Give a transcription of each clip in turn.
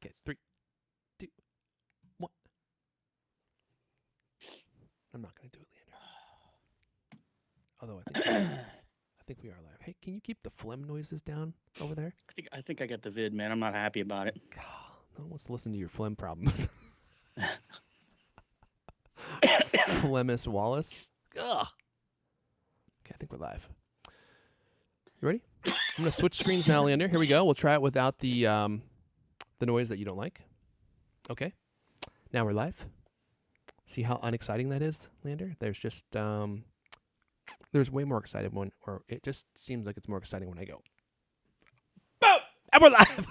Okay, 3, 2, 1. I'm not going to do it, Leander. Although I think we are live. Hey, can you keep the phlegm noises down over there? I think I got the vid, man. I'm not happy about it. God, no one wants to listen to your phlegm problems. Phlegmus Wallace. Ugh. Okay, I think we're live. You ready? I'm going to switch screens now, Leander. Here we go. We'll try it without the noise that you don't like. Okay. Now we're live. See how unexciting that is, Leander? There's just there's way more excited one, or it just seems like it's more exciting when I go. Boom! And we're live.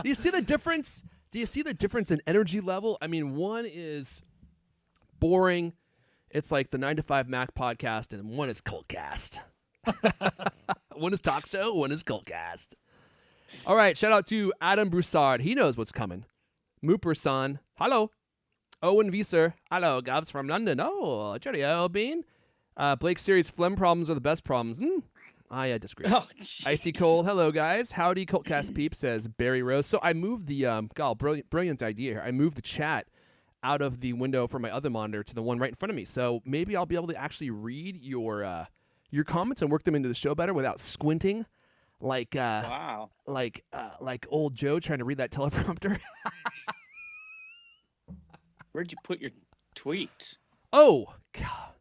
Do you see the difference? Do you see the difference in energy level? I mean, one is boring. It's like the 9 to 5 Mac podcast, and one is CultCast. One is talk show, one is CultCast. All right, shout out to Adam Broussard. He knows what's coming. Mooper-san, hello. Owen Visser, hello. Gabs from London. Oh, cheerio, Bean. Blake Series, phlegm problems are the best problems. I disagree. Oh, Icy Cold, hello, guys. Howdy, CultCast peep, says Barry Rose. So I moved the, brilliant idea here. I moved the chat out of the window from my other monitor to the one right in front of me. So maybe I'll be able to actually read your comments and work them into the show better without squinting like wow. like old Joe trying to read that teleprompter. Where'd you put your tweets? Oh, God.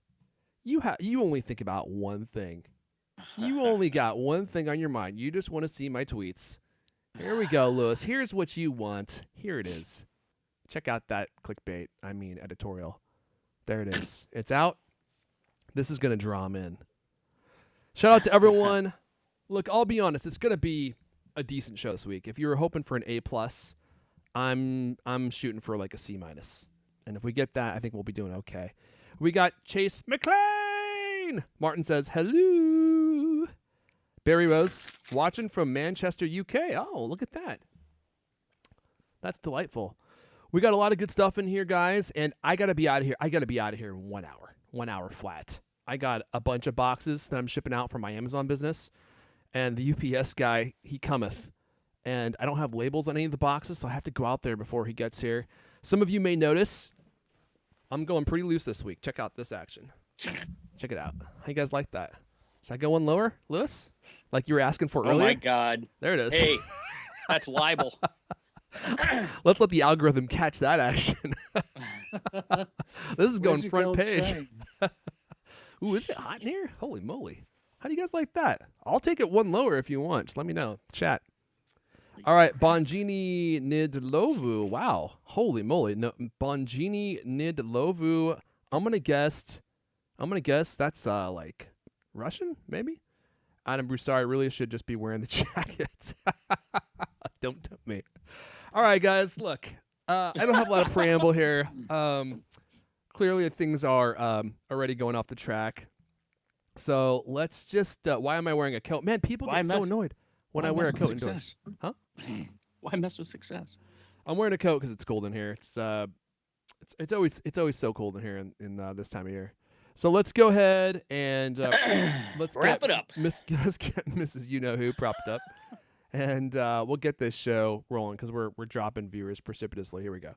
You only think about one thing. You only got one thing on your mind. You just want to see my tweets. Here we go, Lewis. Here's what you want. Here it is. Check out that clickbait. I mean, editorial. There it is. It's out. This is going to draw them in. Shout out to everyone. Look, I'll be honest. It's going to be a decent show this week. If you were hoping for an A+, I'm shooting for like a C-. And if we get that, I think we'll be doing okay. We got Chase McLean. Martin says, hello. Barry Rose, watching from Manchester, UK. Oh, look at that. That's delightful. We got a lot of good stuff in here, guys, and I got to be out of here. I got to be out of here in 1 hour. 1 hour flat. I got a bunch of boxes that I'm shipping out from my Amazon business, and the UPS guy, he cometh, and I don't have labels on any of the boxes, so I have to go out there before he gets here. Some of you may notice I'm going pretty loose this week. Check out this action. Check it out. How you guys like that? Should I go one lower, Lewis? Like you were asking for earlier? Oh, my God. There it is. Hey, that's libel. Let's let the algorithm catch that action. This is going front page. Ooh, is it hot in here? Holy moly. How do you guys like that? I'll take it one lower if you want. Just let me know. Chat. All right, Bonjini Nidlovu. Wow. Holy moly. No, Bonjini Nidlovu. I'm going to guess that's like Russian, maybe? Adam Broussard really should just be wearing the jacket. Don't tempt me. All right, guys, look. I don't have a lot of preamble here. Clearly, things are already going off the track. So let's just. Why am I wearing a coat? Man, people get so annoyed when I wear a coat indoors. Huh? Why mess with success? I'm wearing a coat because it's cold in here. It's always so cold in here in this time of year. So let's go ahead and let's wrap it up. Let's get Mrs. You Know Who propped up, and we'll get this show rolling because we're dropping viewers precipitously. Here we go.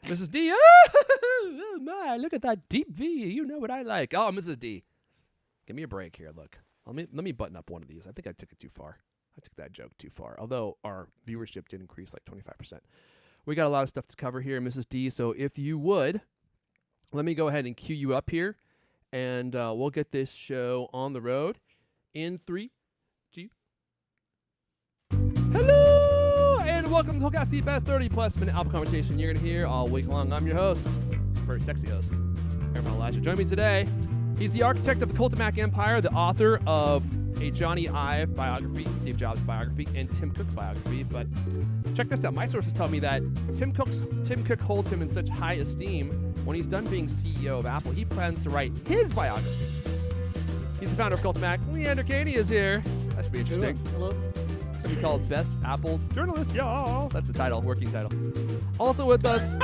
Mrs. D. Oh my! Look at that deep V. You know what I like. Oh, Mrs. D. Give me a break here. Look, let me button up one of these. I think I took it too far. I took that joke too far. Although our viewership did increase like 25%. We got a lot of stuff to cover here, Mrs. D. So if you would, let me go ahead and cue you up here, and we'll get this show on the road in 3, 2. Hello, and welcome to CultCast, the best 30+ minute Apple conversation you're gonna hear all week long. I'm your host, very sexy host, Aaron Elijah. Join me today. He's the architect of the Cult of Mac Empire, the author of a Johnny Ive biography, Steve Jobs biography, and Tim Cook biography. But check this out. My sources tell me that Tim Cook holds him in such high esteem. When he's done being CEO of Apple, he plans to write his biography. He's the founder of Cult of Mac. Leander Caney is here. That should be interesting. Hello. It's going to be called Best Apple Journalist, y'all. That's the title, working title. Also with us,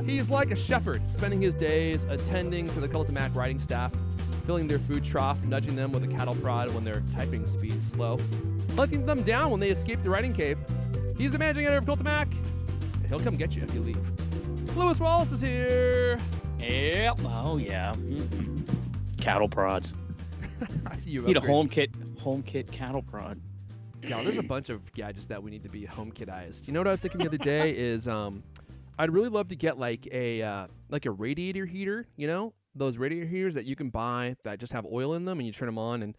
he's like a shepherd, spending his days attending to the Cult of Mac writing staff, filling their food trough, nudging them with a cattle prod when their typing speed's slow, letting them down when they escape the writing cave. He's the managing editor of CultMac, and he'll come get you if you leave. Lewis Wallace is here. Yep. Oh yeah. Cattle prods. I see you. Need a upgrading. home kit cattle prod. Yeah, there's a bunch of gadgets that we need to be HomeKit-ized. You know what I was thinking the other day is I'd really love to get like a radiator heater, you know? Those radiator heaters that you can buy that just have oil in them and you turn them on, and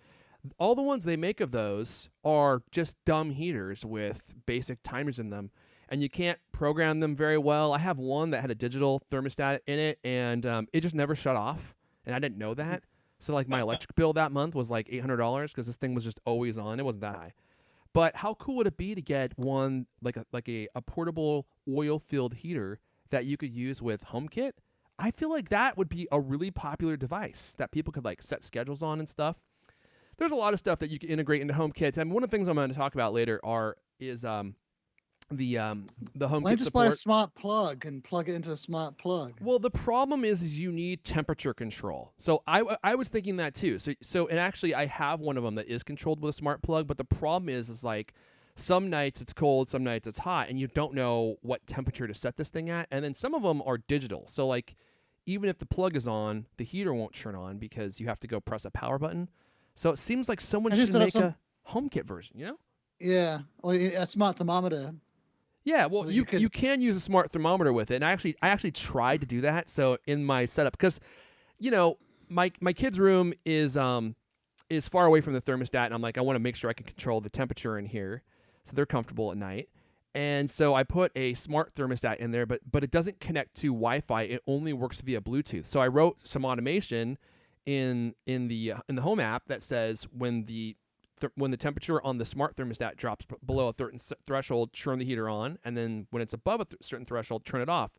all the ones they make of those are just dumb heaters with basic timers in them, and you can't program them very well. I have one that had a digital thermostat in it, and it just never shut off, and I didn't know that. So like my electric bill that month was like $800 because this thing was just always on. It wasn't that high. But how cool would it be to get one like a portable oil-filled heater that you could use with HomeKit? I feel like that would be a really popular device that people could like set schedules on and stuff. There's a lot of stuff that you can integrate into HomeKit. And one of the things I'm going to talk about later is the HomeKit Why just buy a support. smart plug and plug it into a smart plug? Well, the problem is you need temperature control. So I was thinking that too. So and actually I have one of them that is controlled with a smart plug, but the problem is like some nights it's cold, some nights it's hot, and you don't know what temperature to set this thing at. And then some of them are digital. So like even if the plug is on, the heater won't turn on because you have to go press a power button. So it seems like someone I just should set up make a HomeKit version, you know? Yeah, or a smart thermometer. Yeah, well, So that you you can use a smart thermometer with it, and I actually tried to do that. So in my setup, because you know my kid's room is far away from the thermostat, and I'm like I want to make sure I can control the temperature in here, so they're comfortable at night. And so I put a smart thermostat in there, but it doesn't connect to Wi-Fi. It only works via Bluetooth. So I wrote some automation in the Home app that says when the temperature on the smart thermostat drops below a certain threshold, turn the heater on, and then when it's above a certain threshold, turn it off.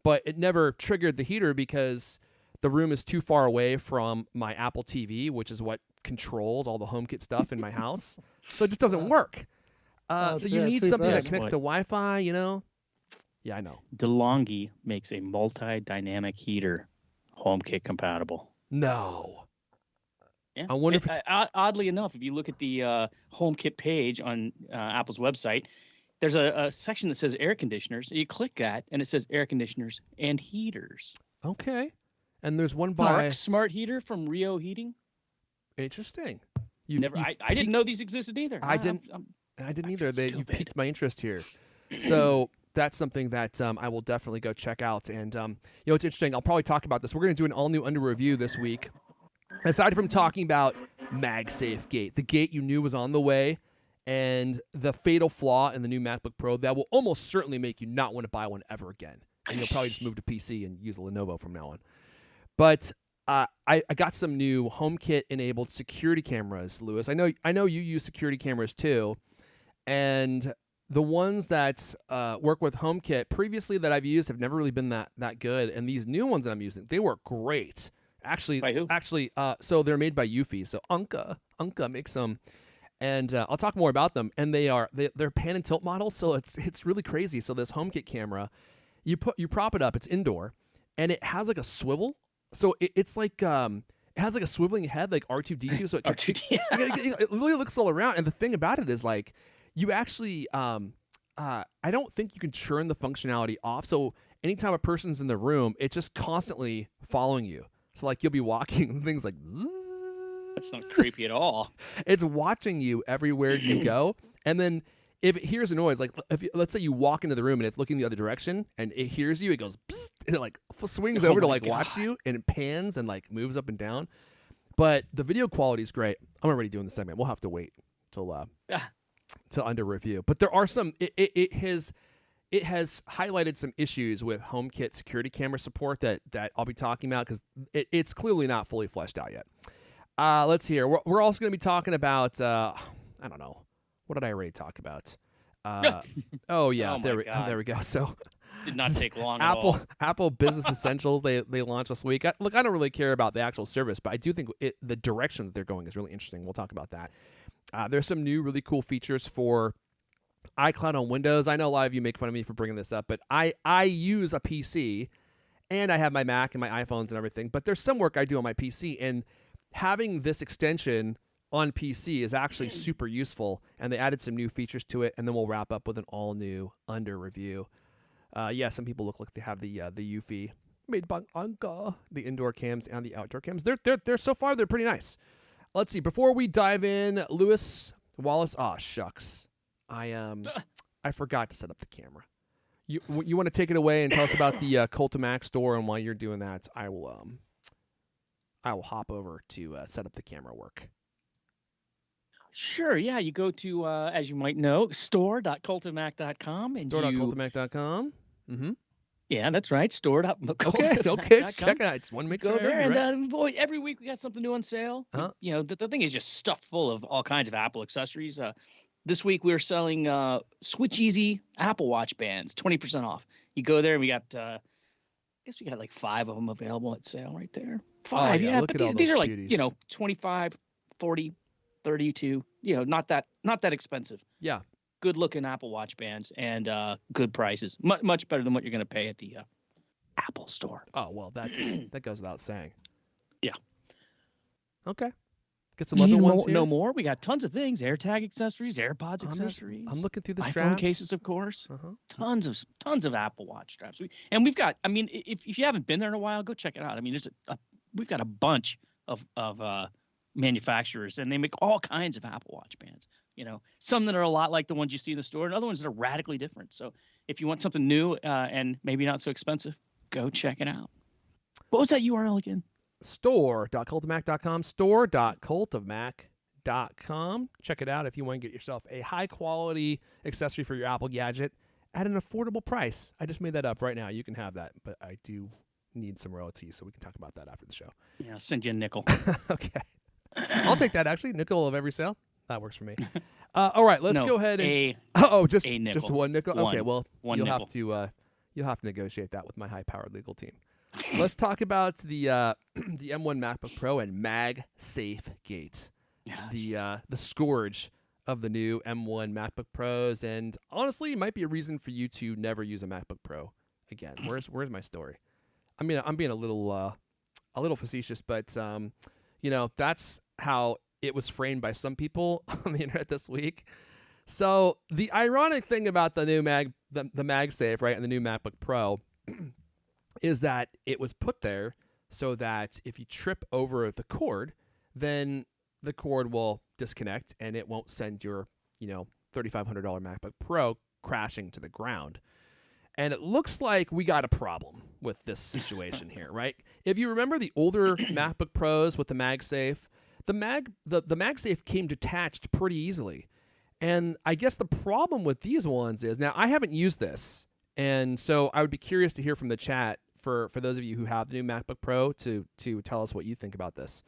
But it never triggered the heater because the room is too far away from my Apple TV, which is what controls all the HomeKit stuff in my house. So it just doesn't work. So you need too something bad. that connects to Wi-Fi, you know? Yeah, I know. DeLonghi makes a multi-dynamic heater HomeKit compatible. No. Yeah. I wonder if it's... Oddly enough, if you look at the HomeKit page on Apple's website, there's a section that says air conditioners. You click that, and it says air conditioners and heaters. Okay. And there's one by... Smart heater from Rio Heating. Interesting. I didn't know these existed either. I didn't either. You stupid. piqued my interest here. So that's something that I will definitely go check out. And, you know, it's interesting. I'll probably talk about this. We're going to do an all-new under review this week. Aside from talking about Magsafegate, the gate you knew was on the way, and the fatal flaw in the new MacBook Pro that will almost certainly make you not want to buy one ever again. And you'll probably just move to PC and use a Lenovo from now on. But I got some new HomeKit-enabled security cameras, Lewis. I know you use security cameras too. And the ones that work with HomeKit previously that I've used have never really been that good. And these new ones that I'm using, they work great. Actually, By who? So they're made by Eufy. So Anka makes them, and I'll talk more about them. And they're pan and tilt models, so it's really crazy. So this HomeKit camera, you prop it up, it's indoor, and it has like a swivel. So it's like it has like a swiveling head like R2D2. So it really looks all around. And the thing about it is like you actually I don't think you can turn the functionality off. So anytime a person's in the room, it's just constantly following you. So like you'll be walking and things like zzz. That's not creepy at all. It's watching you everywhere you go. And then if it hears a noise, like let's say you walk into the room and it's looking the other direction and it hears you, it goes psst, and it like swings over to like watch you, and it pans and like moves up and down. But the video quality is great. I'm already doing the segment. We'll have to wait till under review. But there are some. It has highlighted some issues with HomeKit security camera support that I'll be talking about because it's clearly not fully fleshed out yet. Let's see here. We're also going to be talking about I don't know. What did I already talk about? Oh yeah, there we go. So did not take long at all. Apple Business Essentials they launched this week. I don't really care about the actual service, but I do think the direction that they're going is really interesting. We'll talk about that. There's some new really cool features for iCloud on Windows. I know a lot of you make fun of me for bringing this up, but I use a PC and I have my Mac and my iPhones and everything, but there's some work I do on my PC, and having this extension on PC is actually super useful, and they added some new features to it, and then we'll wrap up with an all-new under review. Yeah, some people look like they have the Eufy made by Anka, the indoor cams and the outdoor cams. They're so far they're pretty nice. Let's see. Before we dive in, Lewis Wallace. Ah, shucks, I forgot to set up the camera. You want to take it away and tell us about the Cult of Mac store, and while you're doing that, I will hop over to set up the camera work. Sure. Yeah. You go to, as you might know, store.cultofmac.com. Store.cultofmac.com. Mm-hmm. Yeah, that's right. Okay. Check it out. I just want to make Go sure. there, Right. and boy, every week we got something new on sale. You know, the thing is just stuffed full of all kinds of Apple accessories. This week we were selling Switch Easy Apple Watch bands, 20% off. You go there, and we got, I guess we got like 5 of them available at sale right there. 5, yeah. Look but at all these those are like, beauties. you know, 25, 40, 32. You know, not that expensive. Yeah. Good looking Apple Watch bands and good prices. Much better than what you're going to pay at the Apple store. Oh well, that goes without saying. Yeah. Okay. Get some other ones here. No more. We got tons of things: AirTag accessories, AirPods accessories. I'm looking through the iPhone straps. cases, of course. Uh-huh. Tons of Apple Watch straps. We've got. I mean, if you haven't been there in a while, go check it out. I mean, we've got a bunch of manufacturers, and they make all kinds of Apple Watch bands. You know, some that are a lot like the ones you see in the store, and other ones that are radically different. So if you want something new and maybe not so expensive, go check it out. What was that URL again? Store.cultofmac.com. Store.cultofmac.com. Check it out if you want to get yourself a high-quality accessory for your Apple gadget at an affordable price. I just made that up right now. You can have that, but I do need some royalties, so we can talk about that after the show. Yeah, I'll send you a nickel. Okay. I'll take that, actually. Nickel of every sale. That works for me. All right, let's go ahead and just a nickel. just one nickel. Okay, well, you'll nickel. have to negotiate that with my high-powered legal team. Let's talk about the the M1 MacBook Pro and Magsafegate, the scourge of the new M1 MacBook Pros, and honestly, it might be a reason for you to never use a MacBook Pro again. Where's my story? I mean, I'm being a little facetious, but you know, that's how it was framed by some people on the internet this week. So the ironic thing about the new the MagSafe, right, and the new MacBook Pro is that it was put there so that if you trip over the cord, then the cord will disconnect and it won't send your, you know, $3,500 MacBook Pro crashing to the ground. And it looks like we got a problem with this situation here, right? If you remember the older MacBook Pros with the MagSafe, the MagSafe came detached pretty easily. And I guess the problem with these ones is, now I haven't used this, and so I would be curious to hear from the chat for those of you who have the new MacBook Pro to tell us what you think about this.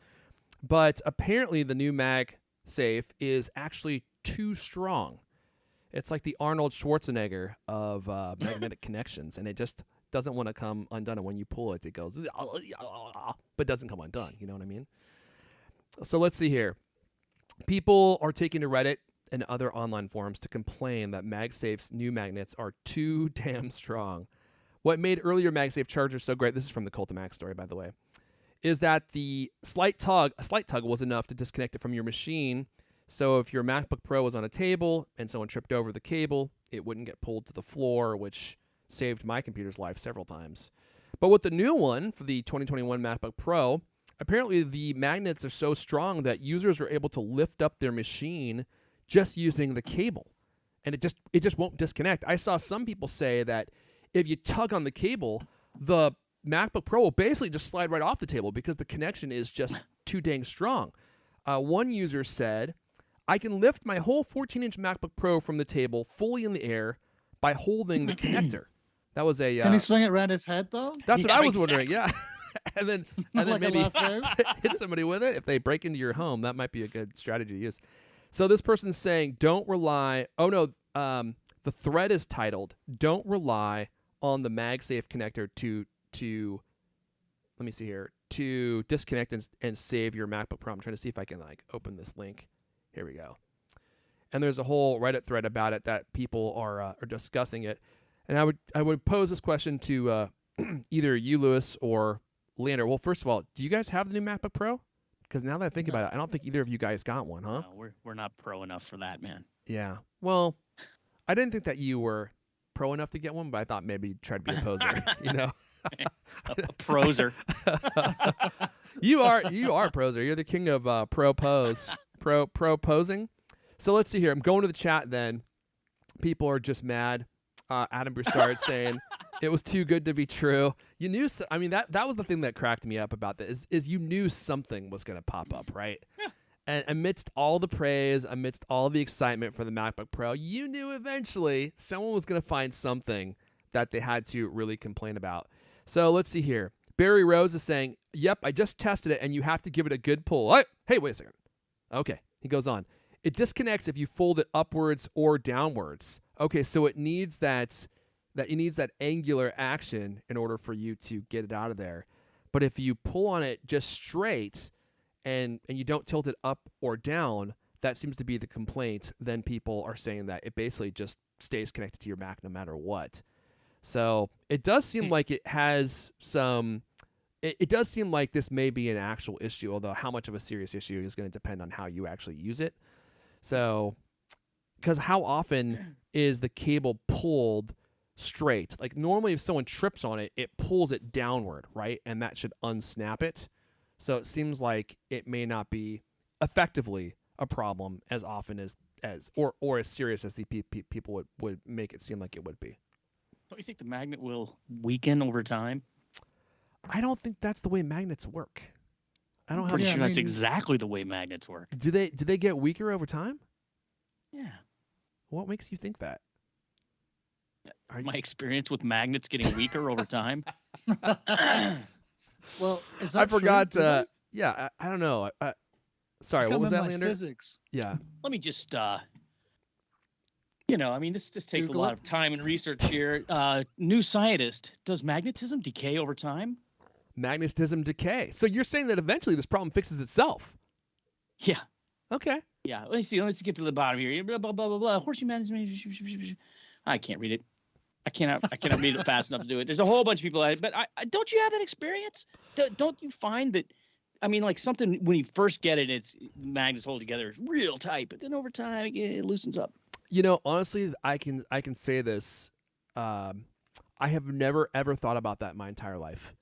But apparently the new MagSafe is actually too strong. It's like the Arnold Schwarzenegger of magnetic connections, and it just doesn't want to come undone. And when you pull it, it goes, but doesn't come undone. You know what I mean? So let's see here. People are taking to Reddit and other online forums to complain that MagSafe's new magnets are too damn strong. What made earlier MagSafe chargers so great, this is from the Cult of Mac story, by the way, is that a slight tug was enough to disconnect it from your machine. So if your MacBook Pro was on a table and someone tripped over the cable, it wouldn't get pulled to the floor, which saved my computer's life several times. But with the new one, for the 2021 MacBook Pro, apparently the magnets are so strong that users are able to lift up their machine just using the cable, and it just won't disconnect. I saw some people say that if you tug on the cable, the MacBook Pro will basically just slide right off the table because the connection is just too dang strong. One user said, I can lift my whole 14-inch MacBook Pro from the table fully in the air by holding the connector. That was a... Can he swing it around his head, though? That's what I was exactly. wondering, yeah. and then Like a maybe lasso? hit somebody with it. If they break into your home, that might be a good strategy to use. So this person's saying, don't rely... Oh, no. The thread is titled, don't rely on the MagSafe connector to let me see here, to disconnect and save your MacBook Pro. I'm trying to see if I can open this link. Here we go. And there's a whole Reddit thread about it that people are discussing it. And I would pose this question to either you, Lewis, or Leander. Well, first of all, do you guys have the new MacBook Pro? Because now that I think No. about it, I don't think either of you guys got one, huh? No, we're not pro enough for that, man. Yeah. Well, I didn't think that you were pro enough to get one, but I thought maybe you'd try to be a poser. You know. A proser. You are a proser. You're the king of pro posing. So let's see here. I'm going to the chat. Then people are just mad. Adam Broussard saying it was too good to be true. You knew. I mean that was the thing that cracked me up about this is you knew something was going to pop up, right? Yeah. And amidst all the praise, amidst all the excitement for the MacBook Pro, you knew eventually someone was going to find something that they had to really complain about. So let's see here. Barry Rose is saying, yep, I just tested it, and you have to give it a good pull. Hey, wait a second. Okay, he goes on. It disconnects if you fold it upwards or downwards. Okay, so it needs that angular action in order for you to get it out of there. But if you pull on it just straight and you don't tilt it up or down, that seems to be the complaint. Then people are saying that it basically just stays connected to your Mac no matter what. So it does seem like it has some. It does seem like this may be an actual issue, although how much of a serious issue is going to depend on how you actually use it. So, because how often is the cable pulled straight? Like normally if someone trips on it, it pulls it downward, right? And that should unsnap it. So it seems like it may not be effectively a problem as often as or as serious as the people would make it seem like it would be. Don't you think the magnet will weaken over time? I don't think that's the way magnets work. I don't have. Pretty Yeah, sure I that's mean- exactly the way magnets work. Do they get weaker over time? Yeah. What makes you think that? Are you, My experience with magnets getting weaker over time. Well, is that I forgot. True? Do they? Yeah, I don't know. Sorry, Like what I'm was in that, my Leander? Physics. Yeah. Let me just I mean, this takes Google a lot it. of time and research here. New scientist, does magnetism decay over time? Magnetism decay. So you're saying that eventually this problem fixes itself? Yeah. Okay. Yeah. Let me see. Let's get to the bottom here. Blah blah blah blah blah. Horseshoe magnetism. I can't read it. I cannot read it fast enough to do it. There's a whole bunch of people at it, but I don't you have that experience? Don't you find that? I mean, like something when you first get it, it's magnets hold together, it's real tight, but then over time it loosens up. You know, honestly, I can say this. I have never ever thought about that my entire life.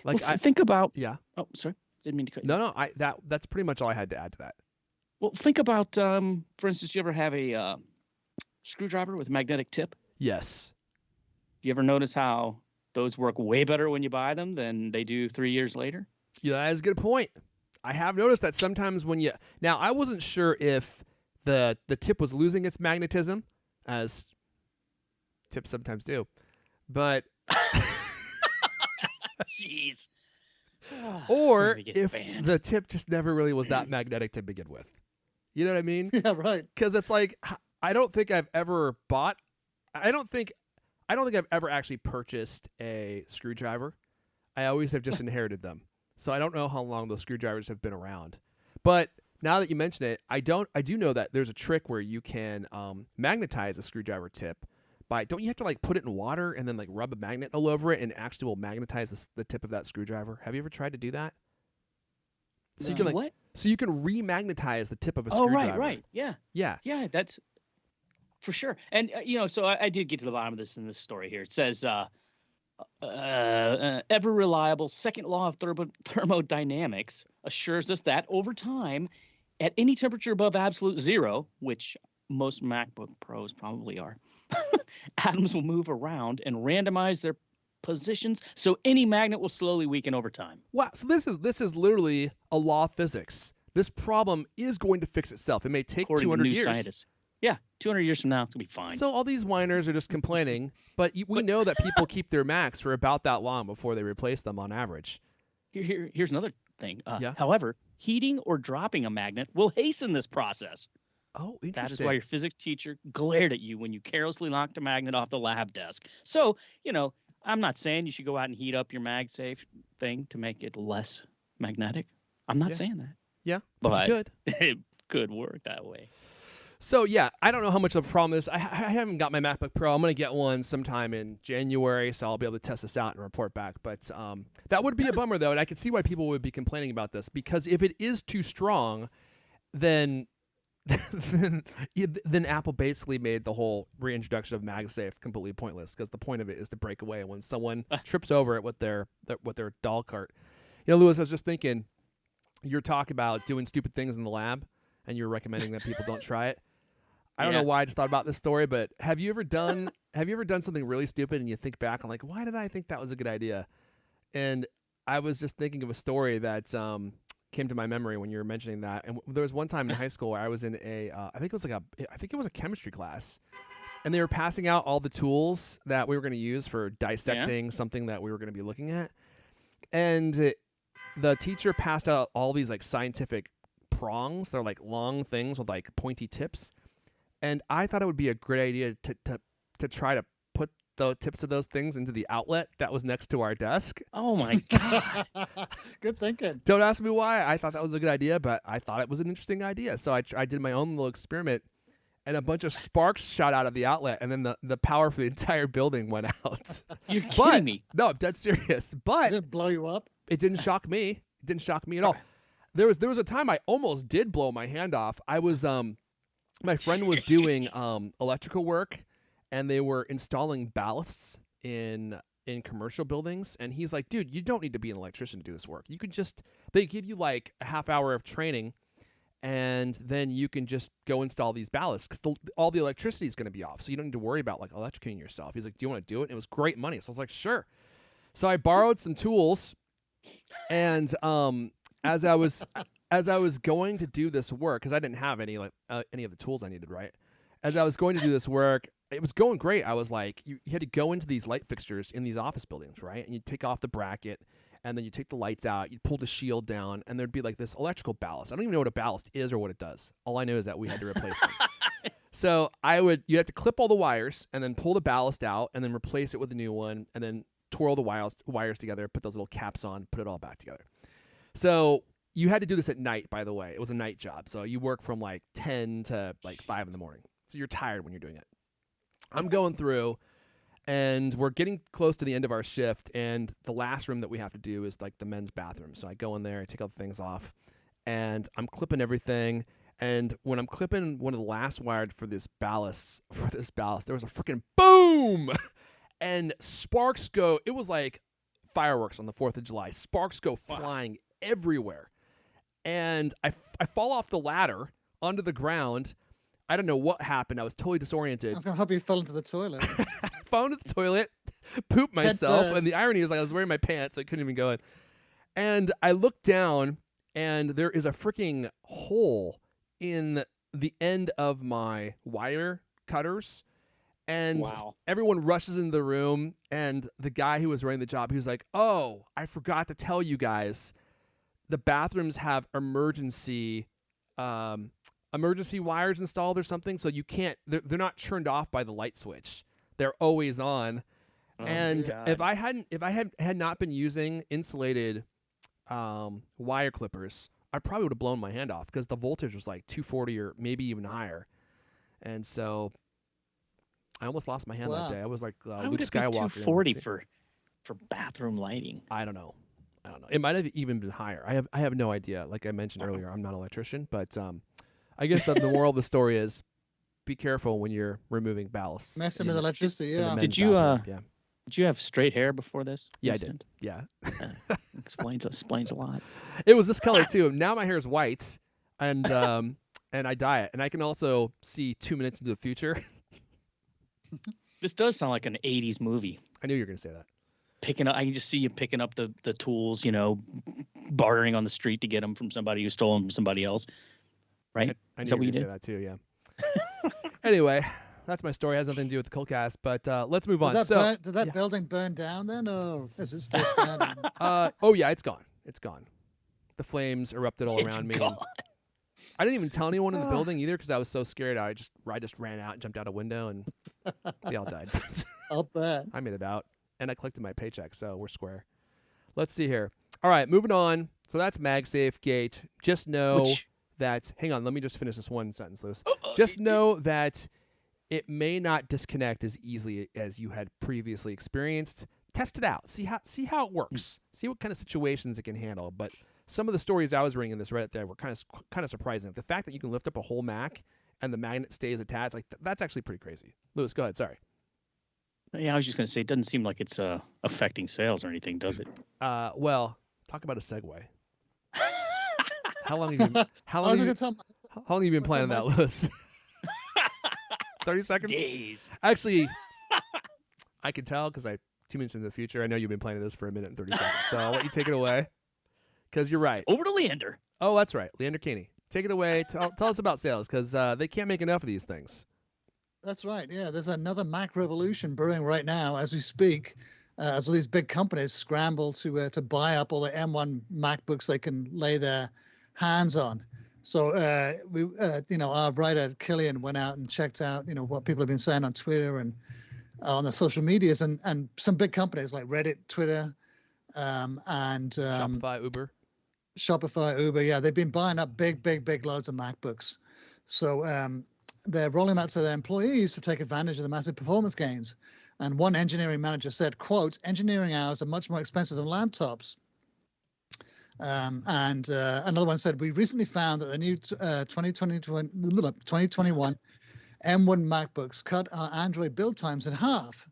Like Well, think about. yeah. Oh, sorry, didn't mean to cut you. No, that's pretty much all I had to add to that. Well, think about, for instance, you ever have a screwdriver with a magnetic tip? Yes. You ever notice how those work way better when you buy them than they do 3 years later? Yeah, that is a good point. I have noticed that sometimes when you now I wasn't sure if the tip was losing its magnetism, as tips sometimes do, but Jeez. or I'm gonna get if banned. the tip just never really was that magnetic to begin with. You know what I mean? Yeah, right. Because it's like I don't think I've ever bought. I don't think I've ever actually purchased a screwdriver. I always have just inherited them. So I don't know how long those screwdrivers have been around. But now that you mention it, I do know that there's a trick where you can magnetize a screwdriver tip by don't you have to like put it in water and then like rub a magnet all over it and actually will magnetize the tip of that screwdriver? Have you ever tried to do that? So you can like what? so you can remagnetize the tip of a Oh, screwdriver. right. Yeah. Yeah. Yeah, that's for sure. And, so I did get to the bottom of this in this story here. It says, ever reliable second law of thermodynamics assures us that over time, at any temperature above absolute zero, which most MacBook Pros probably are, atoms will move around and randomize their positions, so any magnet will slowly weaken over time. Wow. So this is literally a law of physics. This problem is going to fix itself. It may take According 200 to new years. scientists. Yeah, 200 years from now, it's going to be fine. So all these whiners are just complaining, but we know that people keep their Macs for about that long before they replace them on average. Here's another thing. Yeah. However, heating or dropping a magnet will hasten this process. Oh, That interesting. is why your physics teacher glared at you when you carelessly knocked a magnet off the lab desk. So, I'm not saying you should go out and heat up your MagSafe thing to make it less magnetic. I'm not Yeah. saying that. Yeah, but you But could. it could work that way. So yeah, I don't know how much of a problem this. I haven't got my MacBook Pro. I'm gonna get one sometime in January, so I'll be able to test this out and report back. But that would be a bummer though, and I can see why people would be complaining about this because if it is too strong, then then Apple basically made the whole reintroduction of MagSafe completely pointless because the point of it is to break away when someone trips over it with their doll cart. You know, Lewis, I was just thinking, you're talking about doing stupid things in the lab, and you're recommending that people don't try it. I don't know why I just thought about this story, but have you ever done something really stupid and you think back and like, why did I think that was a good idea? And I was just thinking of a story that came to my memory when you were mentioning that. And there was one time in high school where I was in I think it was a chemistry class, and they were passing out all the tools that we were going to use for dissecting something that we were going to be looking at. And the teacher passed out all these like scientific prongs. They're like long things with like pointy tips. And I thought it would be a great idea to try to put the tips of those things into the outlet that was next to our desk. Oh my god! Good thinking. Don't ask me why I thought that was a good idea, but I thought it was an interesting idea. So I did my own little experiment, and a bunch of sparks shot out of the outlet, and then the power for the entire building went out. You're kidding me. No, I'm dead serious. But Did it blow you up? it didn't shock me. It didn't shock me at all. There was a time I almost did blow my hand off. I was my friend was doing electrical work, and they were installing ballasts in commercial buildings. And he's like, dude, you don't need to be an electrician to do this work. You can just, they give you like a half hour of training, and then you can just go install these ballasts because all the electricity is going to be off. So you don't need to worry about like electrocuting yourself. He's like, do you want to do it? And it was great money. So I was like, sure. So I borrowed some tools, and as I was going to do this work, because I didn't have any of the tools I needed, right? As I was going to do this work, it was going great. I was like, you had to go into these light fixtures in these office buildings, right? And you take off the bracket, and then you take the lights out, you pull the shield down, and there'd be like this electrical ballast. I don't even know what a ballast is or what it does. All I know is that we had to replace them. So you have to clip all the wires, and then pull the ballast out, and then replace it with a new one, and then twirl the wires together, put those little caps on, put it all back together. So you had to do this at night, by the way. It was a night job. So you work from like 10 to like 5 in the morning. So you're tired when you're doing it. I'm going through, and we're getting close to the end of our shift, and the last room that we have to do is like the men's bathroom. So I go in there, I take all the things off, and I'm clipping everything. And when I'm clipping one of the last wires for this ballast, there was a freaking boom! And sparks go, it was like fireworks on the 4th of July. Sparks go flying everywhere. And I fall off the ladder onto the ground. I don't know what happened. I was totally disoriented. I was going to hope you fell into the toilet. I fell into the toilet, pooped myself. And the irony is like I was wearing my pants, so I couldn't even go in. And I looked down, and there is a freaking hole in the end of my wire cutters. And everyone rushes into the room, and the guy who was running the job, he was like, oh, I forgot to tell you guys, the bathrooms have emergency wires installed or something, so you can't, they're not turned off by the light switch. They're always on. Oh, and God. if I had not been using insulated wire clippers, I probably would have blown my hand off because the voltage was like 240 or maybe even higher. And so I almost lost my hand that day. I was like Luke Skywalker. 240 for bathroom lighting. I don't know. It might have even been higher. I have no idea. Like I mentioned earlier, I'm not an electrician, but I guess the moral of the story is be careful when you're removing ballasts. Messing with electricity, yeah. Did you have straight hair before this? Yeah, incident? I did. Yeah. Explains a lot. It was this color too. Now my hair is white, and I dye it, and I can also see 2 minutes into the future. This does sound like an 80s movie. I knew you were going to say that. I can just see you picking up the tools, bartering on the street to get them from somebody who stole them from somebody else. Right? I knew you were going to say that too, yeah. Anyway, that's my story. It has nothing to do with the CultCast, but let's move on. Did that building burn down then, or is it still standing? Oh, yeah, it's gone. It's gone. The flames erupted all around me. I didn't even tell anyone in the building either because I was so scared. I just ran out and jumped out a window, and they all died. I'll bet. I made it out, and I collected my paycheck, so we're square. Let's see here. All right, moving on. So that's MagSafegate. Just know that, hang on, let me just finish this one sentence, Lewis. Oh, Just know that it may not disconnect as easily as you had previously experienced. Test it out. See how it works. See what kind of situations it can handle. But some of the stories I was reading in this Reddit there were kind of surprising. The fact that you can lift up a whole Mac and the magnet stays attached, like that's actually pretty crazy. Lewis, go ahead. Sorry. Yeah, I was just going to say, it doesn't seem like it's affecting sales or anything, does it? Well, talk about a segue. How long have you how I long was have going you, to tell how long have you been what's planning that that, Lewis? 30 seconds? Days. Actually, I can tell because I 2 minutes into the future. I know you've been planning this for a minute and 30 seconds, so I'll let you take it away. Because you're right. Over to Leander. Oh, that's right, Leander Caney. Take it away. Tell us about sales because they can't make enough of these things. That's right. Yeah, there's another Mac revolution brewing right now as we speak. As all these big companies scramble to buy up all the M1 MacBooks they can lay their hands on. So our writer Killian went out and checked out what people have been saying on Twitter and on the social medias, and some big companies like Reddit, Twitter, and Shopify, Uber. Yeah, they've been buying up big loads of MacBooks. So they're rolling them out to their employees to take advantage of the massive performance gains. And one engineering manager said, quote, engineering hours are much more expensive than laptops. And another one said, we recently found that the new 2021 M1 MacBooks cut our Android build times in half.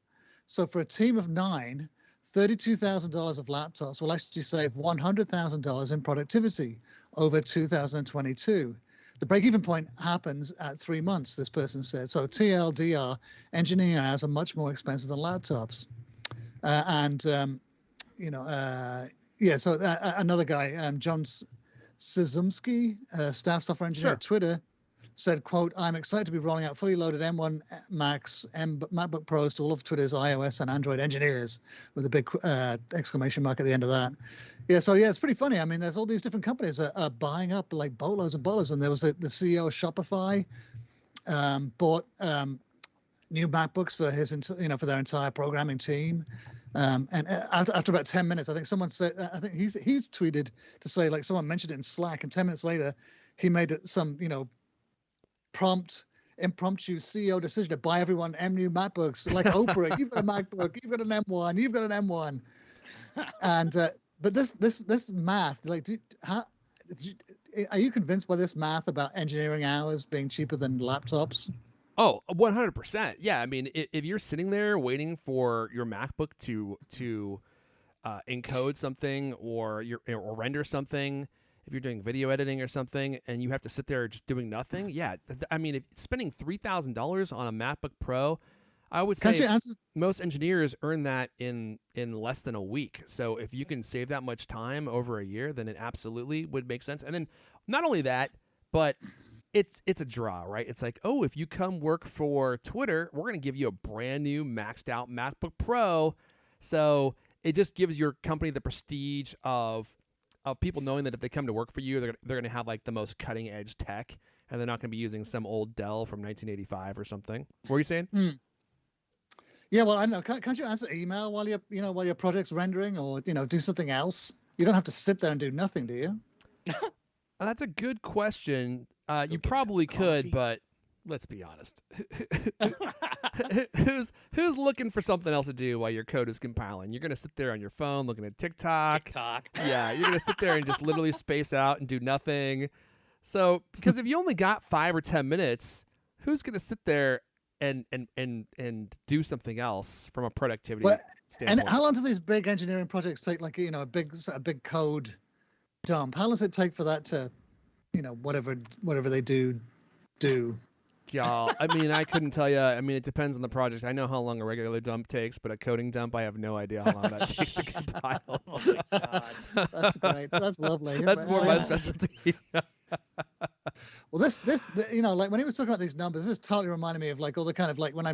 So for a team of 9, $32,000 of laptops will actually save $100,000 in productivity over 2022. The break-even point happens at 3 months, this person said. So TLDR, engineering hours are much more expensive than laptops. So another guy, John Szumski, staff software engineer at Twitter, said, quote, I'm excited to be rolling out fully loaded M1 Macs, MacBook Pros to all of Twitter's iOS and Android engineers, with a big exclamation mark at the end of that. Yeah, so it's pretty funny. I mean, there's all these different companies that are buying up like boatloads and boatloads. And there was the CEO of Shopify bought new MacBooks for for their entire programming team. And after about 10 minutes, I think someone said, I think he's tweeted to say, like, someone mentioned it in Slack, and 10 minutes later, he made some, impromptu CEO decision to buy everyone new MacBooks, like Oprah. You've got a MacBook, you've got an M1, you've got an M1, and but this math, like, are you convinced by this math about engineering hours being cheaper than laptops? Oh, 100%. Yeah, I mean, if you're sitting there waiting for your MacBook to encode something or render something, if you're doing video editing or something, and you have to sit there just doing nothing, yeah. I mean, if spending $3,000 on a MacBook Pro, I would say most engineers earn that in less than a week. So if you can save that much time over a year, then it absolutely would make sense. And then not only that, but it's a draw, right? It's like, oh, if you come work for Twitter, we're going to give you a brand new maxed out MacBook Pro. So it just gives your company the prestige of people knowing that if they come to work for you, they're going to have like the most cutting edge tech, and they're not going to be using some old Dell from 1985 or something. What were you saying? Yeah, well, I don't know. Can't you answer email while your project's rendering, or do something else? You don't have to sit there and do nothing, do you? That's a good question. You probably could, but let's be honest. Who's looking for something else to do while your code is compiling? You're going to sit there on your phone looking at TikTok. Yeah, you're going to sit there and just literally space out and do nothing. So, because if you only got 5 or 10 minutes, who's going to sit there and do something else from a productivity standpoint? And how long do these big engineering projects take? Like, a big code dump. How long does it take for that to, whatever they do? Y'all, I mean, I couldn't tell you. I mean, it depends on the project. I know how long a regular dump takes, but a coding dump, I have no idea how long that takes to compile. Oh my God. That's great. That's lovely. That's more my specialty. Well, this, like when he was talking about these numbers, this totally reminded me of like all the kind of like when I,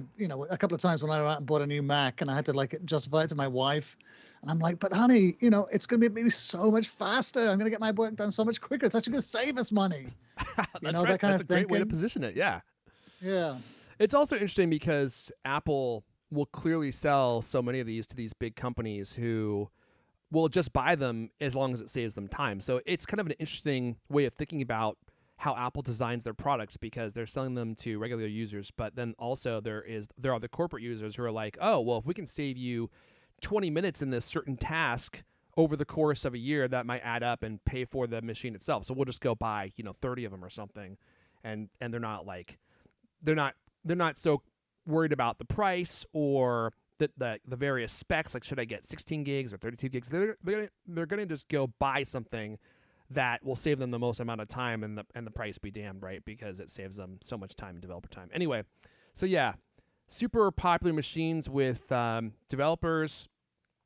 a couple of times when I went out and bought a new Mac and I had to like justify it to my wife. And I'm like, but honey, it's going to be so much faster. I'm going to get my work done so much quicker. It's actually going to save us money. That's right. That's a great way to position it. Yeah. Yeah. It's also interesting because Apple will clearly sell so many of these to these big companies who will just buy them as long as it saves them time. So it's kind of an interesting way of thinking about how Apple designs their products because they're selling them to regular users, but then also there are the corporate users who are like, oh, well, if we can save you 20 minutes in this certain task over the course of a year, that might add up and pay for the machine itself. So we'll just go buy 30 of them or something, and they're not like they're not so worried about the price or the various specs, like should I get 16 gigs or 32 gigs. They're gonna just go buy something that will save them the most amount of time and the price be damned, right? Because it saves them so much time and developer time. Anyway, so yeah, super popular machines with developers,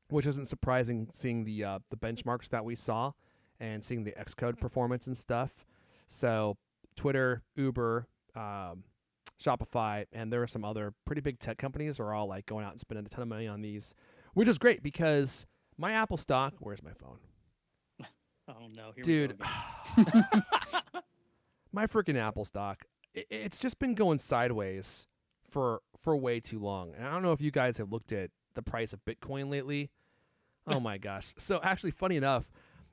which isn't surprising seeing the benchmarks that we saw and seeing the Xcode performance and stuff. So Twitter, Uber, Shopify, and there are some other pretty big tech companies who are all like going out and spending a ton of money on these, which is great because my Apple stock, where's my phone? Oh no, here Dude, we go again. my freaking Apple stock, it's just been going sideways for way too long. And I don't know if you guys have looked at the price of Bitcoin lately. Oh my gosh. So actually, funny enough,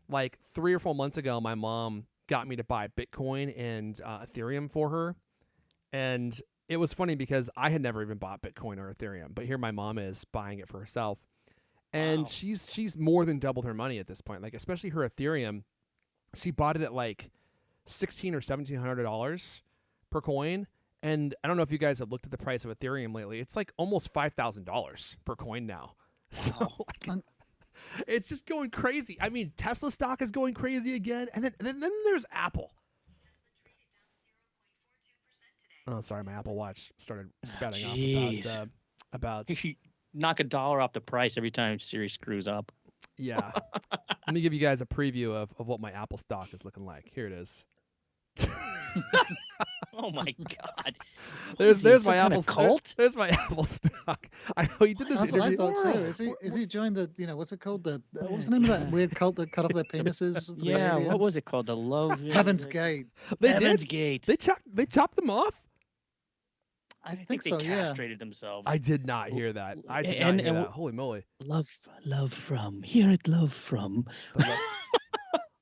like 3 or 4 months ago, my mom got me to buy Bitcoin and Ethereum for her. And it was funny because I had never even bought Bitcoin or Ethereum, but here my mom is buying it for herself. And Wow. she's more than doubled her money at this point. Like, especially her Ethereum, she bought it at like $1,600 or $1,700 per coin. And I don't know if you guys have looked at the price of Ethereum lately. It's like almost $5,000 per coin now. So like, it's just going crazy. I mean, Tesla stock is going crazy again, and then there's Apple. Oh, sorry, my Apple Watch started spouting off about. You knock $1 off the price every time Siri screws up. Yeah. Let me give you guys a preview of what my Apple stock is looking like. Here it is. Oh my God! There's Some my kind Apple of cult. There's my Apple stock. I know he did this That's what I interview. thought too. Is he joined the what's it called, the what was the name of that weird cult that cut off their penises? For the Yeah, what aliens? was it called? The Love Heaven's Gate. They Heaven's did. Gate. They chopped them off. I think they so. Yeah. castrated themselves. I did not hear that. I did not And- hear and that. Holy moly! Love from here at Love from.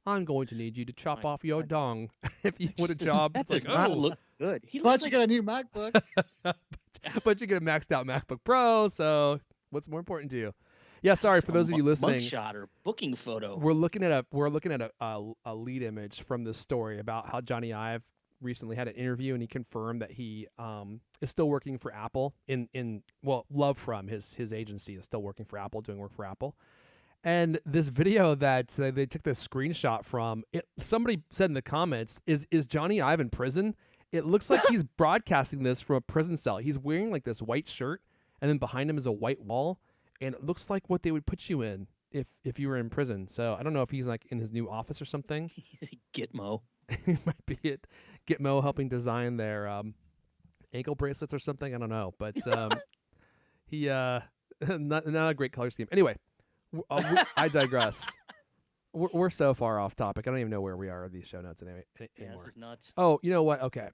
I'm going to need you to chop off your dong if you want a job. That It's does like, not oh, look good. He But looks you like got a new MacBook. but you get a maxed out MacBook Pro. So what's more important to you? Yeah, sorry for those of you listening. mugshot or booking photo. We're looking at a lead image from this story about how Johnny Ive recently had an interview and he confirmed that he is still working for Apple Love from his agency is still working for Apple, doing work for Apple. And this video that they took this screenshot from, somebody said in the comments, is Johnny Ive in prison? It looks like he's broadcasting this from a prison cell. He's wearing like this white shirt, and then behind him is a white wall, and it looks like what they would put you in if you were in prison. So I don't know if he's like in his new office or something. Gitmo. He might be at Gitmo helping design their ankle bracelets or something. I don't know, but he not a great color scheme. Anyway. I digress. We're so far off topic. I don't even know where we are in these show notes anymore. Yeah, this is nuts. Oh, you know what? Okay.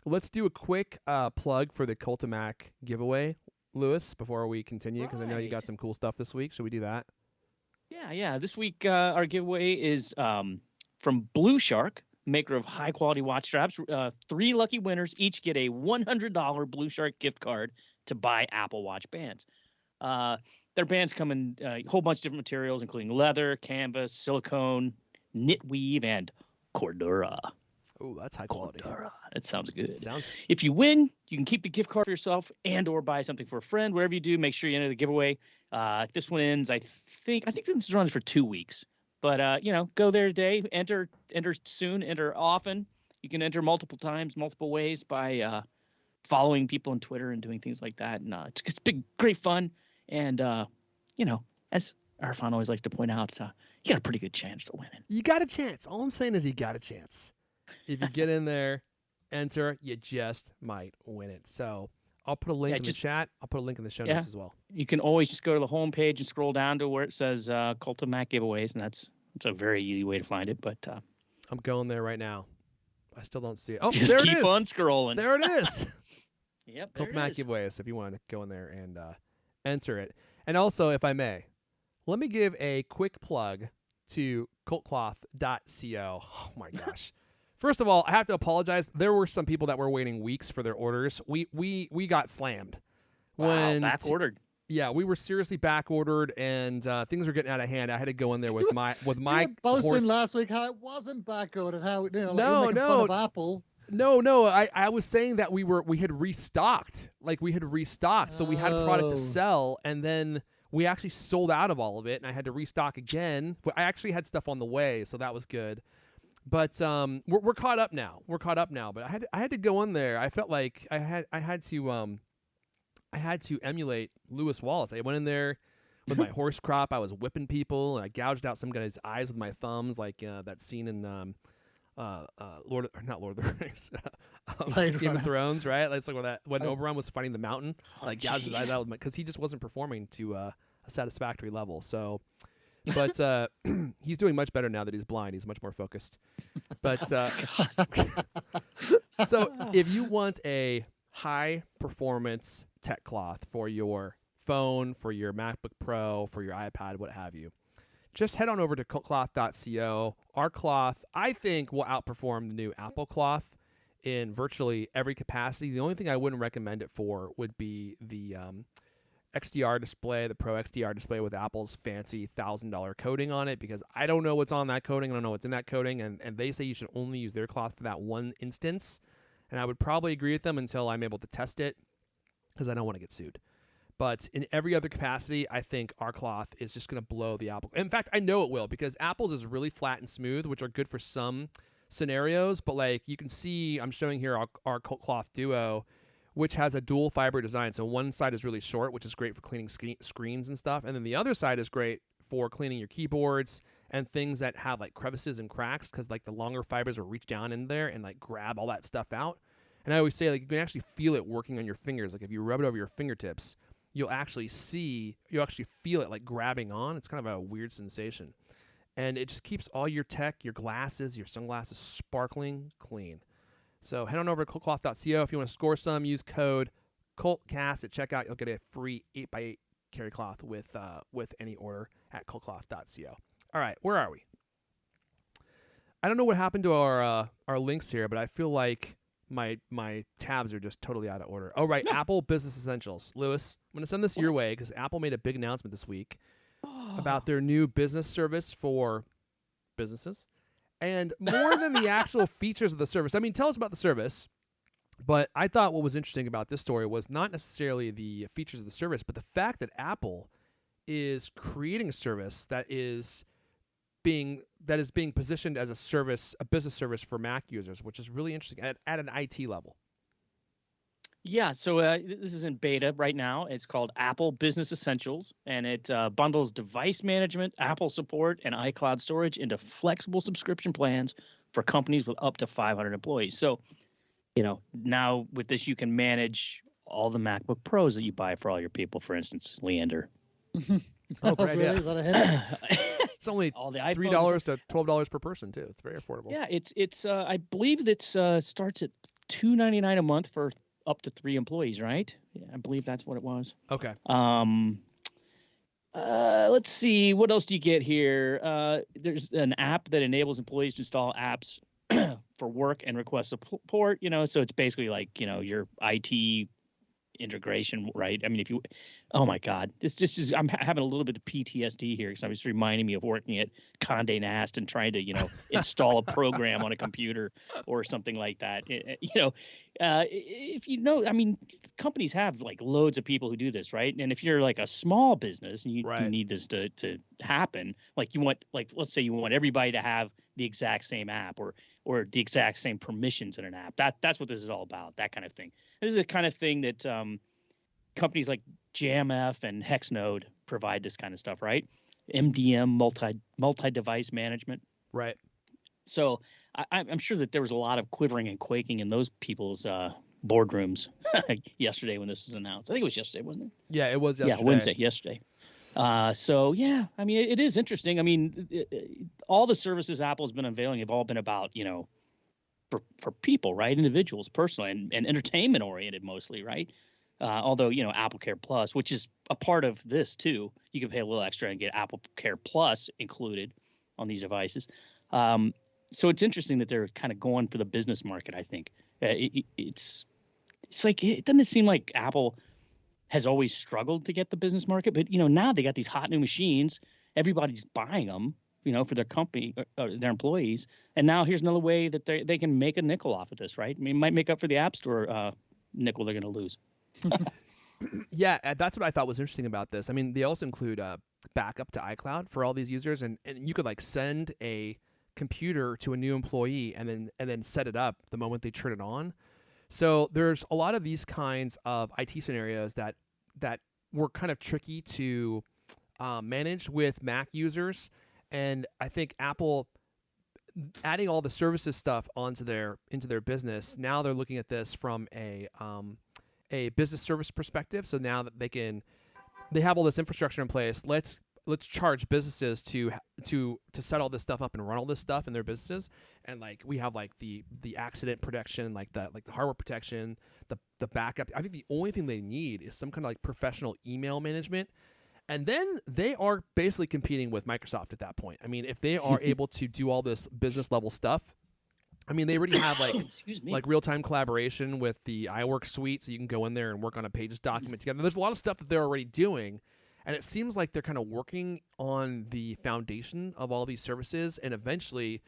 Let's do a quick plug for the Cultamac giveaway, Lewis, before we continue, because I know you got Right. some cool stuff this week. Should we do that? Yeah. This week, our giveaway is from Blue Shark, maker of high-quality watch straps. 3 lucky winners each get a $100 Blue Shark gift card to buy Apple Watch bands. Their bands come in a whole bunch of different materials, including leather, canvas, silicone, knit weave, and Cordura. Oh, that's high quality. Cordura. That sounds good. Sounds. If you win, you can keep the gift card for yourself and/or buy something for a friend. Wherever you do, make sure you enter the giveaway. This one ends, I think this runs for 2 weeks. But go there today. Enter soon. Enter often. You can enter multiple times, multiple ways by following people on Twitter and doing things like that. And it's big, great fun. And as Arfan always likes to point out, you got a pretty good chance of winning. You got a chance. All I'm saying is you got a chance. If you get in there, enter, you just might win it. So I'll put a link in the chat. I'll put a link in the show notes as well. You can always just go to the home page and scroll down to where it says Cultamac giveaways, and that's a very easy way to find it. But I'm going there right now. I still don't see it. Oh, just there it keep is. on scrolling. There it is. Yep, there it Cultamac is. giveaways if you want to go in there and enter it. And also, if I may, let me give a quick plug to cultcloth.co. Oh my gosh. First of all, I have to apologize. There were some people that were waiting weeks for their orders. We got slammed. Wow, back ordered. Yeah, we were seriously back ordered, and things were getting out of hand. I had to go in there with my You were boasting horse. last week how it wasn't back ordered, how like, you No, were making fun of Apple. No. I was saying that we had restocked. Like we had restocked, so we had product to sell, and then we actually sold out of all of it, and I had to restock again. But I actually had stuff on the way, so that was good. But we're caught up now. But I had to go in there. I felt like I had to emulate Lewis Wallace. I went in there with my horse crop. I was whipping people, and I gouged out some guy's eyes with my thumbs, like that scene in not Lord of the Rings, Game of Thrones, right? Like, it's like when Oberon was fighting the Mountain, like gouged his eyes out because he just wasn't performing to a satisfactory level. So, but he's doing much better now that he's blind. He's much more focused. But so if you want a high performance tech cloth for your phone, for your MacBook Pro, for your iPad, what have you, just head on over to cultcloth.co. Our cloth, I think, will outperform the new Apple cloth in virtually every capacity. The only thing I wouldn't recommend it for would be the XDR display, the Pro XDR display with Apple's fancy $1,000 coating on it, because I don't know what's on that coating. I don't know what's in that coating, and they say you should only use their cloth for that one instance. And I would probably agree with them until I'm able to test it, because I don't want to get sued. But in every other capacity, I think our cloth is just going to blow the Apple. In fact, I know it will, because Apple's is really flat and smooth, which are good for some scenarios. But like you can see, I'm showing here our CultCloth Duo, which has a dual fiber design. So one side is really short, which is great for cleaning screens and stuff. And then the other side is great for cleaning your keyboards and things that have like crevices and cracks, because like the longer fibers will reach down in there and like grab all that stuff out. And I always say, like, you can actually feel it working on your fingers. Like if you rub it over your fingertips, you'll actually feel it like grabbing on. It's kind of a weird sensation. And it just keeps all your tech, your glasses, your sunglasses sparkling clean. So head on over to cultcloth.co. If you want to score some, use code CultCast at checkout. You'll get a free 8x8 carry cloth with any order at cultcloth.co. All right, where are we? I don't know what happened to our links here, but I feel like my tabs are just totally out of order. Oh, right. Apple Business Essentials. Lewis, I'm going to send this your way because Apple made a big announcement this week about their new business service for businesses. And more than the actual features of the service, I mean, tell us about the service. But I thought what was interesting about this story was not necessarily the features of the service, but the fact that Apple is creating a service that is being positioned as a business service for Mac users, which is really interesting at an IT level. Yeah, so this is in beta right now. It's called Apple Business Essentials, and it bundles device management, Apple support, and iCloud storage into flexible subscription plans for companies with up to 500 employees. So, now with this, you can manage all the MacBook Pros that you buy for all your people, for instance, Leander. Oh, great, really? yeah. Is that a hit? It's only all the $3 to $12 per person too. It's very affordable. Yeah, it's I believe it starts at $299 a month for up to 3 employees, right? Yeah, I believe that's what it was. Okay. Let's see, what else do you get here? There's an app that enables employees to install apps for work and request support. So it's basically like your IT integration, right? I mean, oh my God, this just is, I'm having a little bit of PTSD here because it's reminding me of working at Condé Nast and trying to, install a program on a computer or something like that. I mean, companies have like loads of people who do this, right? And if you're like a small business and you need this to happen, like you want, like, let's say you want everybody to have the exact same app or the exact same permissions in an app. That's what this is all about, that kind of thing. This is the kind of thing that companies like JMF and Hexnode provide this kind of stuff, right? MDM, multi-device management. Right. So I'm sure that there was a lot of quivering and quaking in those people's boardrooms yesterday when this was announced. I think it was yesterday, wasn't it? Yeah, it was yesterday. Yeah, Wednesday, yesterday. So, yeah, I mean, it is interesting. I mean, all the services Apple has been unveiling have all been about, for people, right? Individuals, personally, and entertainment oriented mostly, right? Although, Apple Care Plus, which is a part of this too, you can pay a little extra and get Apple Care Plus included on these devices. so it's interesting that they're kind of going for the business market. I think it's like it doesn't seem like Apple has always struggled to get the business market, but now they got these hot new machines. Everybody's buying them, for their company, their employees. And now here's another way that they can make a nickel off of this, right? I mean, it might make up for the App Store nickel they're going to lose. Yeah, that's what I thought was interesting about this. I mean, they also include backup to iCloud for all these users, and you could like send a computer to a new employee and then set it up the moment they turn it on. So there's a lot of these kinds of IT scenarios that were kind of tricky to manage with Mac users, and I think Apple adding all the services stuff into their business. Now they're looking at this from a business service perspective. So now that they have all this infrastructure in place, let's charge businesses to set all this stuff up and run all this stuff in their businesses. And like we have like the accident protection, like the hardware protection, the backup. I think the only thing they need is some kind of like professional email management. And then they are basically competing with Microsoft at that point. I mean, if they are able to do all this business level stuff, I mean, they already have like real-time collaboration with the iWork suite, so you can go in there and work on a Pages document together. There's a lot of stuff that they're already doing, and it seems like they're kind of working on the foundation of all these services, and eventually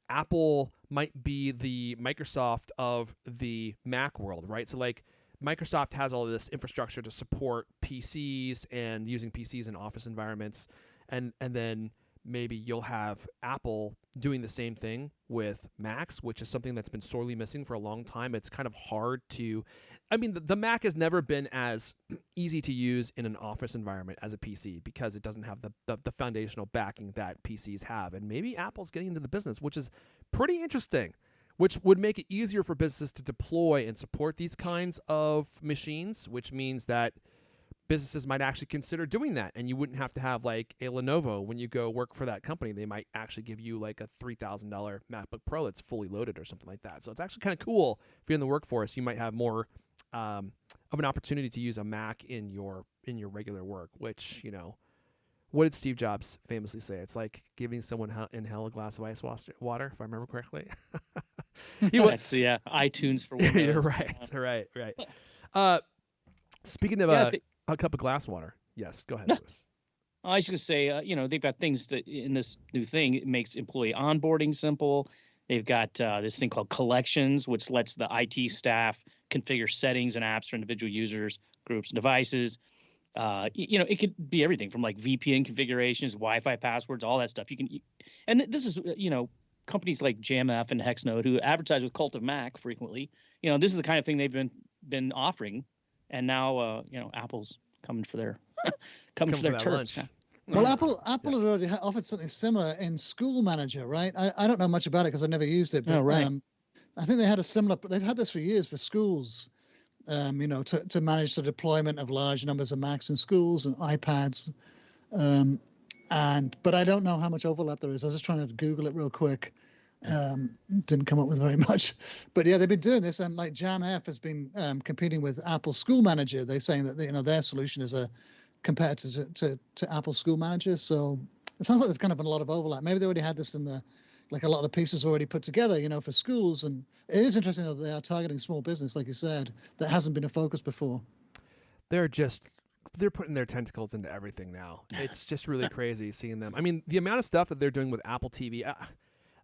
Apple might be the Microsoft of the Mac world, right? So like Microsoft has all this infrastructure to support PCs and using PCs in office environments, and then maybe you'll have Apple doing the same thing with Macs, which is something that's been sorely missing for a long time. It's kind of hard to, I mean, the Mac has never been as easy to use in an office environment as a PC because it doesn't have the foundational backing that PCs have. And maybe Apple's getting into the business, which is pretty interesting, which would make it easier for businesses to deploy and support these kinds of machines, which means that businesses might actually consider doing that, and you wouldn't have to have like a Lenovo when you go work for that company. They might actually give you like a $3,000 MacBook Pro that's fully loaded or something like that. So it's actually kind of cool if you're in the workforce. You might have more of an opportunity to use a Mac in your regular work. Which, what did Steve Jobs famously say? It's like giving someone in hell a glass of ice water, if I remember correctly. That's iTunes for Windows. You're right. Speaking of a cup of glass water. Yes, go ahead, Louis. I was going to say, they've got things that in this new thing, it makes employee onboarding simple. They've got this thing called Collections, which lets the IT staff configure settings and apps for individual users, groups, and devices. It could be everything from like VPN configurations, Wi-Fi passwords, all that stuff. And this is, companies like JMF and Hexnode who advertise with Cult of Mac frequently. This is the kind of thing they've been offering. And now, Apple's coming for their turf. Yeah. Well, Apple had already offered something similar in School Manager, right? I don't know much about it because I never used it, but right. I think they had a similar. They've had this for years for schools, to manage the deployment of large numbers of Macs in schools and iPads, but I don't know how much overlap there is. I was just trying to Google it real quick. Didn't come up with very much, but yeah, they've been doing this, and like JamF has been competing with Apple School Manager. They're saying that their solution is a competitor to Apple School Manager. So it sounds like there's kind of a lot of overlap. Maybe they already had this in a lot of the pieces already put together, for schools. And it is interesting that they are targeting small business, like you said, that hasn't been a focus before. They're putting their tentacles into everything now. It's just really crazy seeing them. I mean, the amount of stuff that they're doing with Apple TV.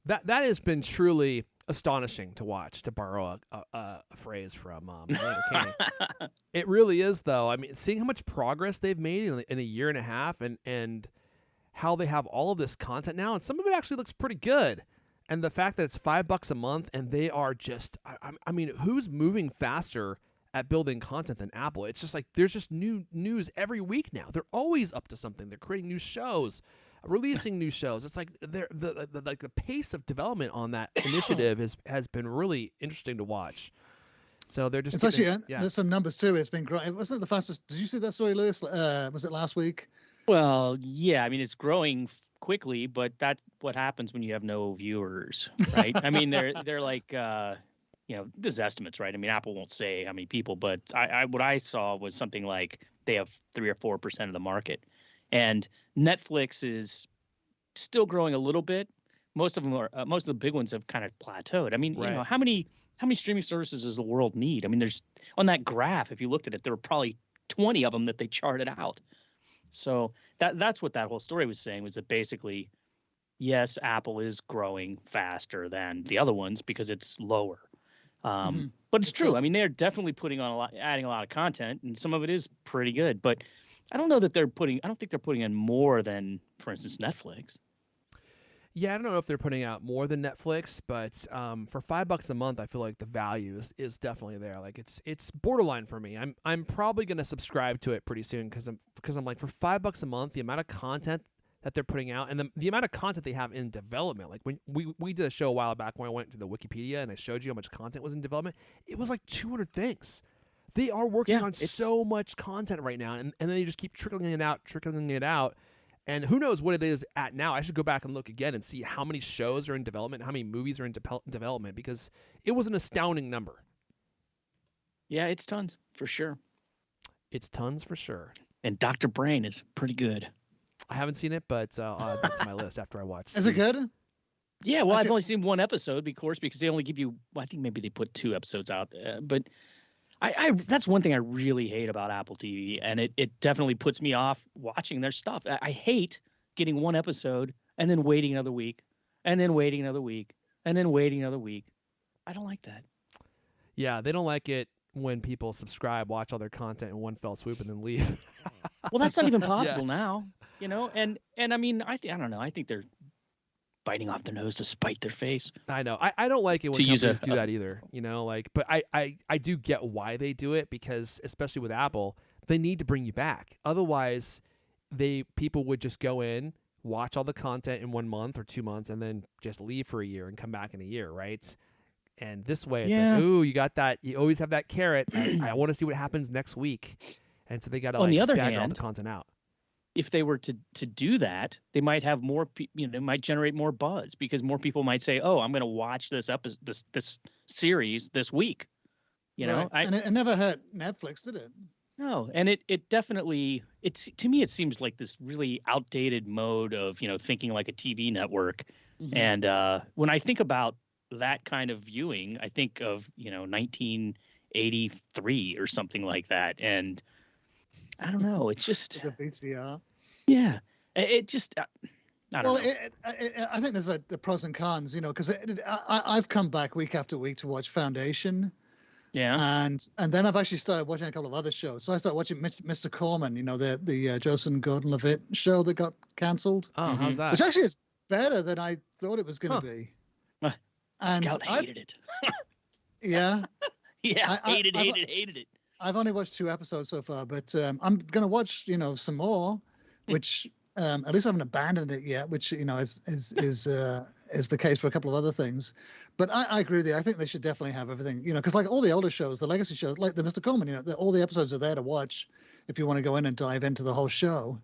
That has been truly astonishing to watch, to borrow a phrase from Kenny. It really is, though. I mean, seeing how much progress they've made in a year and a half, and how they have all of this content now, and some of it actually looks pretty good. And the fact that it's $5 a month, and they are just, I mean, who's moving faster at building content than Apple? It's just like there's just new news every week now. They're always up to something. They're creating new shows, releasing new shows. It's like the pace of development on that initiative has been really interesting to watch. So they're just. It's actually there's some numbers too. It's been growing. Wasn't it the fastest? Did you see that story, Lewis? Was it last week? Well, yeah. I mean, it's growing quickly, but that's what happens when you have no viewers, right? I mean, they're like. This is estimates, right? I mean, Apple won't say how many people, but what I saw was something like they have 3 or 4% of the market. And Netflix is still growing a little bit, most of them are most of the big ones have kind of plateaued. I mean, you know, Right. how many streaming services does the world need? I mean, there's on that graph, if you looked at it, there were probably 20 of them that they charted out. So that's what that whole story was saying, was that basically, yes, Apple is growing faster than the other ones because it's lower. Mhm. But it's It's true. still- I mean, they're definitely putting on adding a lot of content, and some of it is pretty good. But I don't know that I don't think they're putting in more than, for instance, Netflix. Yeah, I don't know if they're putting out more than Netflix, but for $5 a month, I feel like the value is definitely there. Like it's borderline for me. I'm probably gonna subscribe to it pretty soon because I'm like, for $5 a month, the amount of content that they're putting out and the amount of content they have in development. Like when we did a show a while back when I went to the Wikipedia and I showed you how much content was in development, it was like 200 things. They are working Yeah, on so much content right now, and then they just keep trickling it out. And who knows what it is at now? I should go back and look again and see how many shows are in development, how many movies are in development, because it was an astounding number. Yeah, it's tons for sure. It's tons for sure. And Dr. Brain is pretty good. I haven't seen it, but I'll add that to my list after I watch. Is it good? Yeah, well, I I've see- only seen one episode, of course, because they only give you. Well, I think maybe they put 2 episodes out, but I that's one thing I really hate about Apple TV, and it definitely puts me off watching their stuff. I hate getting one episode and then waiting another week, and then waiting another week, and then waiting another week. I don't like that. Yeah, they don't like it when people subscribe, watch all their content in one fell swoop, and then leave. Well, that's not even possible now, you know. And I mean, I don't know. I think they're biting off their nose to spite their face. I know. I don't like it when To use companies a- do that either. You know, like, but I do get why they do it, because especially with Apple, they need to bring you back. Otherwise, people would just go in, watch all the content in 1 month or 2 months, and then just leave for a year and come back in a year, right? And this way, it's Yeah. like, ooh, you got that. You always have that carrot. I want to see what happens next week, and so they got to On the like other stagger all hand, the content out. If they were to do that, they might have more, might generate more buzz, because more people might say, "Oh, I'm going to watch this this series this week." You know, Right. And it never hurt Netflix, did it? no, and it definitely, to me it seems like this really outdated mode of thinking like a TV network. Mhm. And when I think about that kind of viewing, I think of 1983 or something like that, and I don't know, it's just The VCR. yeah, it just I don't Well, know. I think there's the pros and cons, because I've come back week after week to watch Foundation, Yeah. and then I've actually started watching a couple of other shows. So I started watching Mr. Corman, the Joseph Gordon-Levitt show that got cancelled, Oh, how's that? which actually is better than I thought it was going to be. Uh, And Scout hated it. yeah, Yeah, I- hated I've- it. I've only watched 2 episodes so far, but I'm going to watch, some more, which at least I haven't abandoned it yet, which is the case for a couple of other things. But I agree with you. I think they should definitely have everything, because like all the older shows, the legacy shows, like the Mr. Coleman, all the episodes are there to watch if you want to go in and dive into the whole show.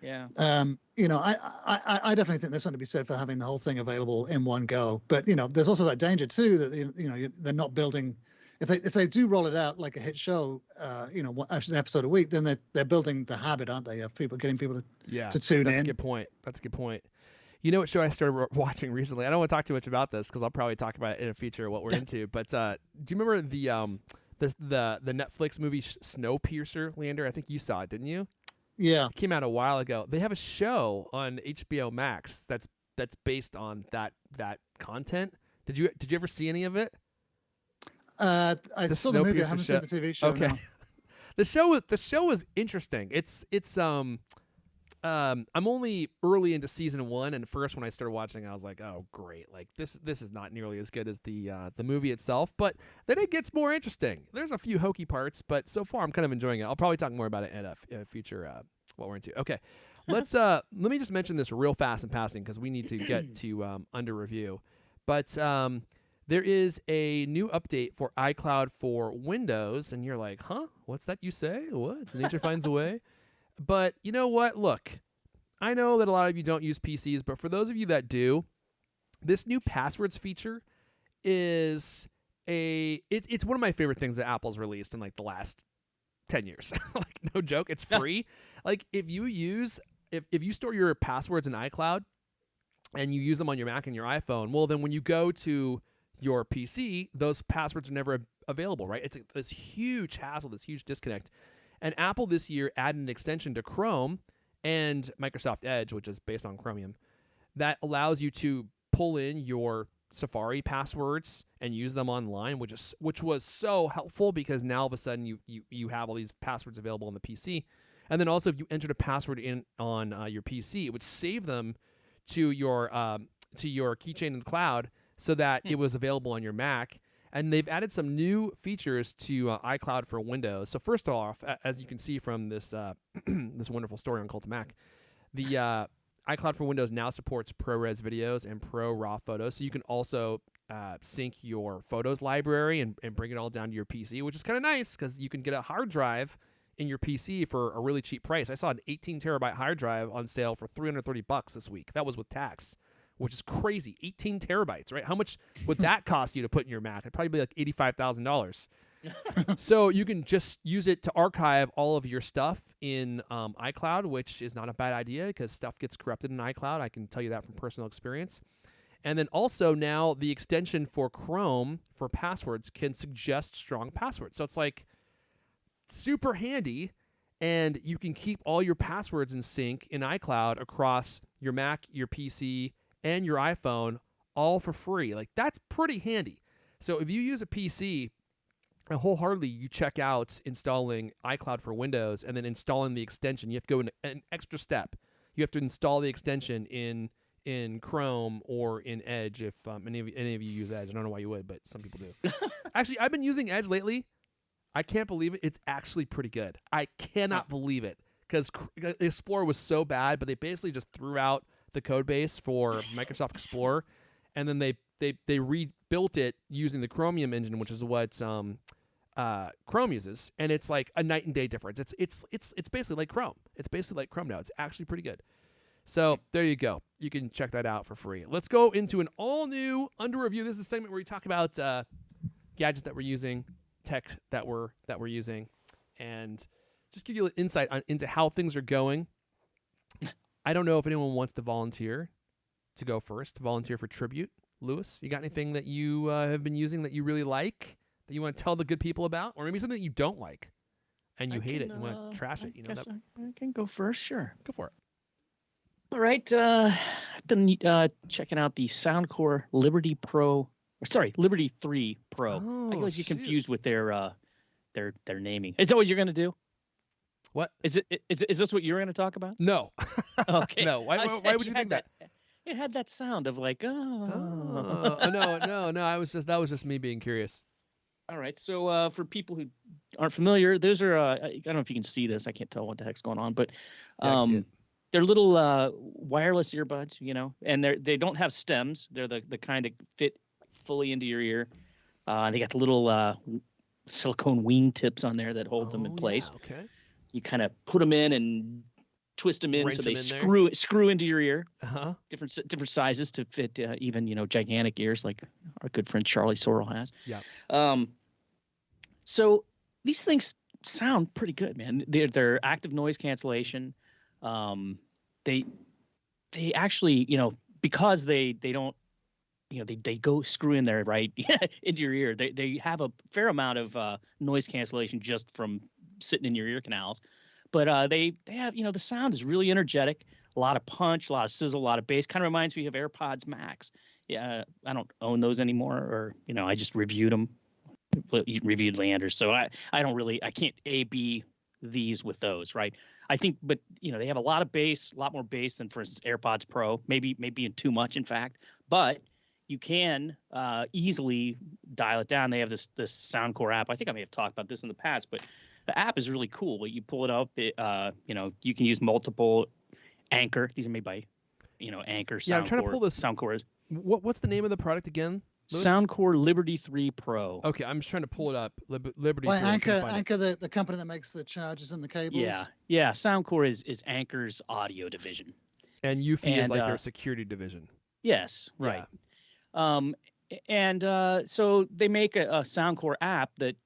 Yeah. I definitely think there's something to be said for having the whole thing available in one go. But there's also that danger too that they're not building. If they do roll it out like a hit show, an episode a week, then they're building the habit, aren't they, of getting people to tune that's in. a good point. That's a good point. You know what show I started watching recently? I don't want to talk too much about this because I'll probably talk about it in a future what we're into. But do you remember the Netflix movie Snowpiercer, Leander? I think you saw it, didn't you? Yeah. It came out a while ago. They have a show on HBO Max that's based on that content. Did you ever see any of it? I The saw the movie. I Snowpiercer haven't show- seen the TV show. Okay. No. The show was interesting. I'm only early into season 1, and first when I started watching, I was like, oh great, like this is not nearly as good as the movie itself. But then it gets more interesting. There's a few hokey parts, but so far I'm kind of enjoying it. I'll probably talk more about it in a future what we're into. Okay, let me just mention this real fast in passing because we need to get to under review. But there is a new update for iCloud for Windows, and you're like, huh? What's that you say? What? Nature finds a way. But you know what? Look, I know that a lot of you don't use PCs, but for those of you that do, this new passwords feature is it's one of my favorite things that Apple's released in like the last 10 years. Like no joke, it's free. Like if you store your passwords in iCloud, and you use them on your Mac and your iPhone, well, then when you go to your PC, those passwords are never available, right? It's this huge hassle, this huge disconnect. And Apple this year added an extension to Chrome and Microsoft Edge, which is based on Chromium, that allows you to pull in your Safari passwords and use them online, which was so helpful because now all of a sudden you have all these passwords available on the PC. And then also if you entered a password in on your PC, it would save them to your keychain in the cloud so that it was available on your Mac. And they've added some new features to iCloud for Windows. So first off, as you can see from this this wonderful story on Cult of Mac, the iCloud for Windows now supports ProRes videos and Pro RAW photos. So you can also sync your photos library and bring it all down to your PC, which is kind of nice because you can get a hard drive in your PC for a really cheap price. I saw an 18 terabyte hard drive on sale for $330 this week. That was with tax, which is crazy. 18 terabytes, right? How much would that cost you to put in your Mac? It'd probably be like $85,000. So you can just use it to archive all of your stuff in iCloud, which is not a bad idea because stuff gets corrupted in iCloud. I can tell you that from personal experience. And then also now the extension for Chrome for passwords can suggest strong passwords. So it's like super handy, and you can keep all your passwords in sync in iCloud across your Mac, your PC, and your iPhone all for free. Like, that's pretty handy. So if you use a PC, and wholeheartedly you check out installing iCloud for Windows and then installing the extension, you have to go in an extra step. You have to install the extension in Chrome or in Edge if any of you use Edge. I don't know why you would, but some people do. Actually, I've been using Edge lately. I can't believe it. It's actually pretty good. I cannot believe it because Explorer was so bad, but they basically just threw out the code base for Microsoft Explorer, and then they rebuilt it using the Chromium engine, which is what Chrome uses, and it's like a night and day difference. It's basically like Chrome. It's basically like Chrome now. It's actually pretty good. So there you go. You can check that out for free. Let's go into an all new under review. This is a segment where we talk about gadgets that we're using, tech that we're using, and just give you an insight into how things are going. I don't know if anyone wants to volunteer to go first, to volunteer for tribute. Lewis, you got anything that you have been using that you really like, that you want to tell the good people about, or maybe something that you don't like and you hate it and want to trash it? You know, I can go first. Sure, go for it. All right. I've been checking out the Soundcore Liberty 3 Pro. Oh, I always get confused with their naming. Is that what you're going to do? What? Is this what you're going to talk about? No. Okay. No. Why would you think that? It had that sound of like, No. That was just me being curious. All right. So for people who aren't familiar, those are I don't know if you can see this. I can't tell what the heck's going on, but Yeah, I can see it. they're little wireless earbuds, you know, and they don't have stems. They're the kind that fit fully into your ear. They got the little silicone wing tips on there that hold them in place. Yeah, okay. You kind of put them in and twist them in Wrench so they them in screw into your ear. Uh-huh. Different sizes to fit even gigantic ears like our good friend Charlie Sorrell has. Yeah. So these things sound pretty good, man. They're active noise cancellation. They actually, because they don't, they go screw in there right into your ear. They have a fair amount of noise cancellation just from sitting in your ear canals. But they have, the sound is really energetic, a lot of punch, a lot of sizzle, a lot of bass. Kind of reminds me of AirPods Max. Yeah, I don't own those anymore, or I just reviewed them. You reviewed Leander, so I can't A/B these with those, right? I think, but they have a lot of bass, a lot more bass than, for instance, AirPods Pro, maybe in too much, in fact. But you can easily dial it down. They have this Soundcore app. I think I may have talked about this in the past, but the app is really cool. You pull it up, you can use multiple Anchor. These are made by, Anchor. Yeah, I'm trying to pull this. Soundcore. What's the name of the product again? Lewis? Soundcore Liberty 3 Pro. Okay, I'm just trying to pull it up. Liberty. Well, 3, Anchor, the company that makes the chargers and the cables. Yeah. Soundcore is Anchor's audio division, and Eufy is like their security division. Yes, right. Yeah. So they make a Soundcore app that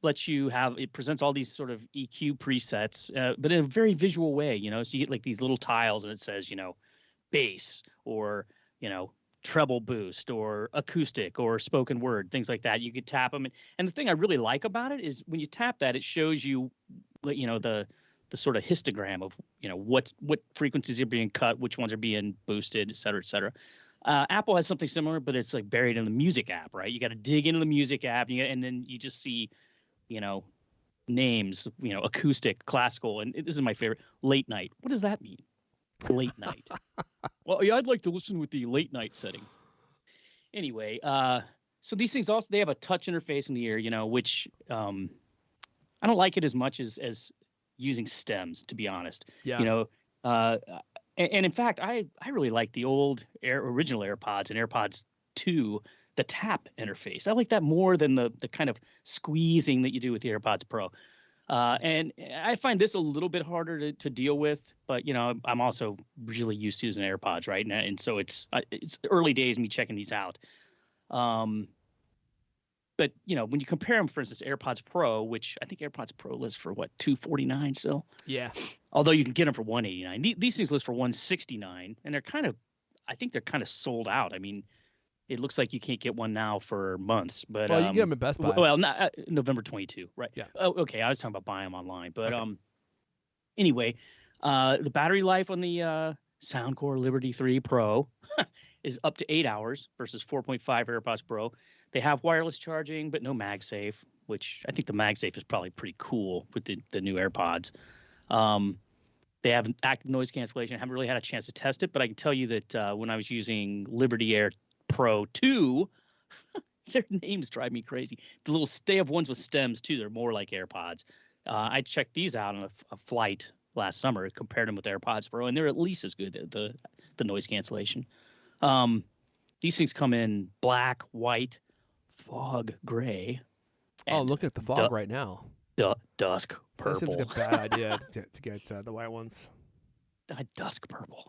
lets you it presents all these sort of EQ presets, but in a very visual way. So you get like these little tiles, and it says, bass or, treble boost or acoustic or spoken word, things like that. You could tap them. And the thing I really like about it is when you tap that, it shows you, the sort of histogram of, what frequencies are being cut, which ones are being boosted, et cetera, et cetera. Apple has something similar, but it's like buried in the music app, right? You got to dig into the music app, and then you just see, names, acoustic, classical, and this is my favorite, late night. What does that mean? Late night. Well, yeah, I'd like to listen with the late night setting. Anyway, so these things also, they have a touch interface in the ear, which I don't like it as much as using stems, to be honest. Yeah. And in fact, I really like the old original AirPods and AirPods 2, the tap interface. I like that more than the kind of squeezing that you do with the AirPods Pro. And I find this a little bit harder to deal with, but I'm also really used to using AirPods, right? And so it's early days me checking these out. But when you compare them, for instance, AirPods Pro, which I think AirPods Pro lists for what, $249 still? Yeah. Although you can get them for $189. These things list for $169, and I think they're kind of sold out. I mean, it looks like you can't get one now for months, but you can get them at Best Buy. Well, not November 22, right? Yeah. Oh, okay. I was talking about buying them online, but anyway, the battery life on the Soundcore Liberty 3 Pro is up to 8 hours versus 4.5 AirPods Pro. They have wireless charging, but no MagSafe, which I think the MagSafe is probably pretty cool with the new AirPods. They have active noise cancellation. I haven't really had a chance to test it, but I can tell you that when I was using Liberty Air Pro 2, their names drive me crazy. They have ones with stems too. They're more like AirPods. I checked these out on a flight last summer, compared them with AirPods Pro, and they're at least as good, the noise cancellation. These things come in black, white, fog gray. Oh, look at the fog right now. Dusk purple. So that seems like a bad idea to get the white ones. Dusk purple,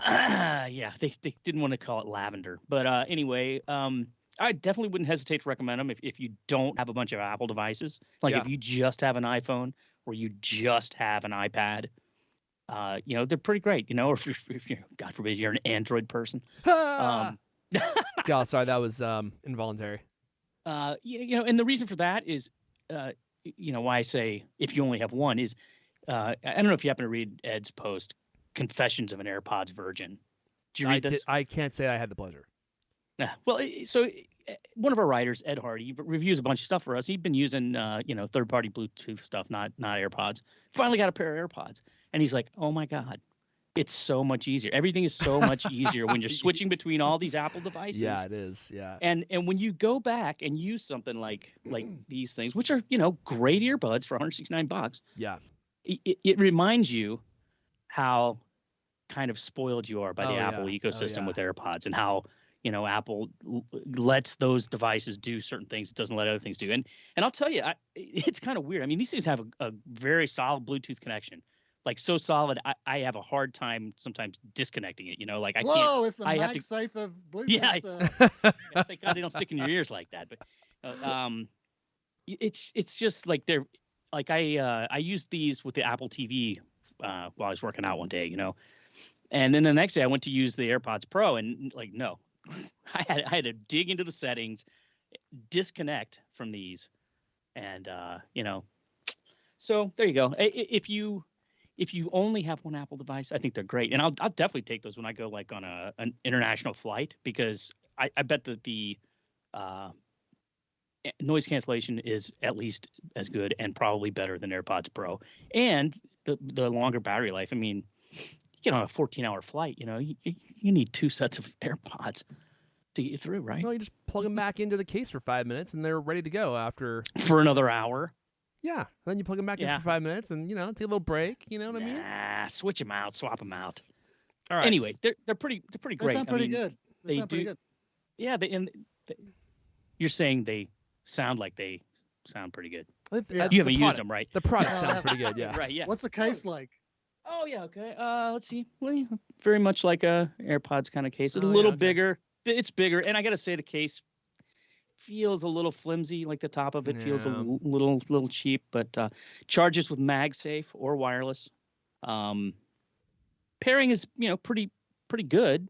yeah, they didn't want to call it lavender. But anyway, I definitely wouldn't hesitate to recommend them if you don't have a bunch of Apple devices. Like if you just have an iPhone or you just have an iPad, they're pretty great. Or if you're, God forbid, you're an Android person. God, sorry, that was involuntary. And the reason for that is, why I say if you only have one is, I don't know if you happen to read Ed's post, Confessions of an AirPods Virgin. Did you read this? I can't say I had the pleasure. Well, so one of our writers, Ed Hardy, reviews a bunch of stuff for us. He'd been using, third-party Bluetooth stuff, not AirPods. Finally got a pair of AirPods, and he's like, "Oh my God, it's so much easier. Everything is so much easier when you're switching between all these Apple devices." Yeah, it is. Yeah. And when you go back and use something like these things, which are great earbuds for $169. Yeah. It reminds you how kind of spoiled you are by the Apple ecosystem with AirPods, and how Apple lets those devices do certain things it doesn't let other things do. And I'll tell you, it's kind of weird. I mean, these things have a very solid Bluetooth connection, like so solid I have a hard time sometimes disconnecting it. Like I can't. Whoa, it's the MagSafe of Bluetooth. Yeah, thank God they don't stick in your ears like that. But it's just like they're like I used these with the Apple TV while I was working out one day, and then the next day I went to use the AirPods Pro, and no, I had to dig into the settings, disconnect from these, and so there you go. If you only have one Apple device, I think they're great, and I'll definitely take those when I go like on an international flight, because I bet that the noise cancellation is at least as good and probably better than AirPods Pro, and the longer battery life. I mean, you get on a 14-hour flight, you need 2 sets of AirPods to get you through, right? No, you just plug them back into the case for 5 minutes, and they're ready to go after for another hour. Yeah, then you plug them back in for 5 minutes, and take a little break. You know what I mean? Switch them out, swap them out. All right. Anyway, they're pretty great. They sound pretty good. They sound pretty good. Yeah, you're saying they sound like they sound pretty good. Yeah. You haven't used them, right? The product sounds pretty good. Yeah. Right. Yeah. What's the case like? Oh yeah. Okay. Let's see. Well, very much like a AirPods kind of case. It's a little bigger. It's bigger, and I gotta say the case feels a little flimsy. Like the top of it feels a little cheap, but charges with MagSafe or wireless. pairing is pretty good.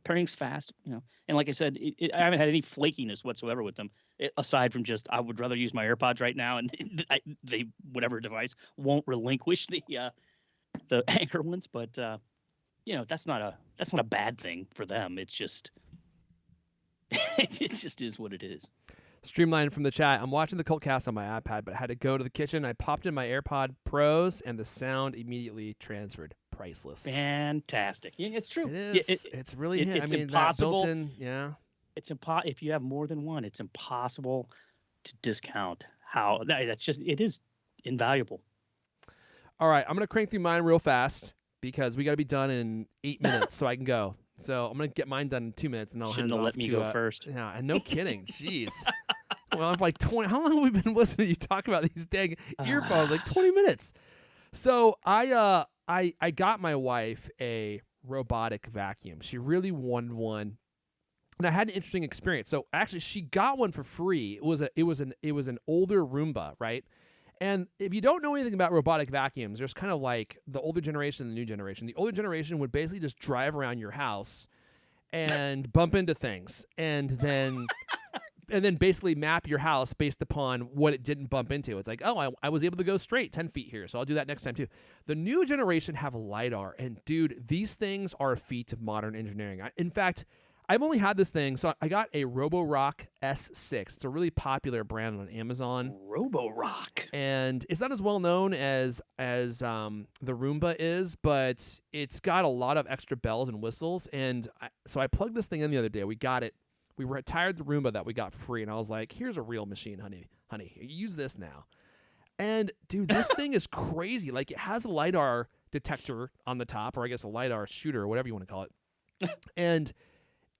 Pairing's fast, and like I said, I haven't had any flakiness whatsoever with them, aside from just I would rather use my AirPods right now, and they whatever device won't relinquish the Anchor ones, but that's not a bad thing for them. It's just it just is what it is. Streamline from the chat. I'm watching the CultCast on my iPad, but I had to go to the kitchen. I popped in my AirPod Pros, and the sound immediately transferred. Priceless. Fantastic. Yeah, it's true. It is. It's really. It's impossible. That built-in, yeah. It's if you have more than one, it's impossible to discount how that's just. It is invaluable. All right, I'm gonna crank through mine real fast because we got to be done in 8 minutes, so I can go. So I'm gonna get mine done in 2 minutes, and I'll hand it off let me go first. Yeah, and no kidding. Jeez. Well, I'm like 20. How long have we been listening to you talk about these dang earphones? Like 20 minutes. So I got my wife a robotic vacuum. She really wanted one, and I had an interesting experience. So actually, she got one for free. It was an older Roomba, right? And if you don't know anything about robotic vacuums, there's kind of like the older generation and the new generation. The older generation would basically just drive around your house and bump into things, and then basically map your house based upon what it didn't bump into. It's like, oh, I was able to go straight 10 feet here, so I'll do that next time too. The new generation have LiDAR, and dude, these things are a feat of modern engineering. In fact, I've only had this thing, so I got a Roborock S6. It's a really popular brand on Amazon. Roborock. And it's not as well known as the Roomba is, but it's got a lot of extra bells and whistles. And so I plugged this thing in the other day. We got it. We retired the Roomba that we got for free, and I was like, here's a real machine, honey, use this now. And dude, this thing is crazy. Like, it has a LiDAR detector on the top, or I guess a LiDAR shooter, or whatever you want to call it. And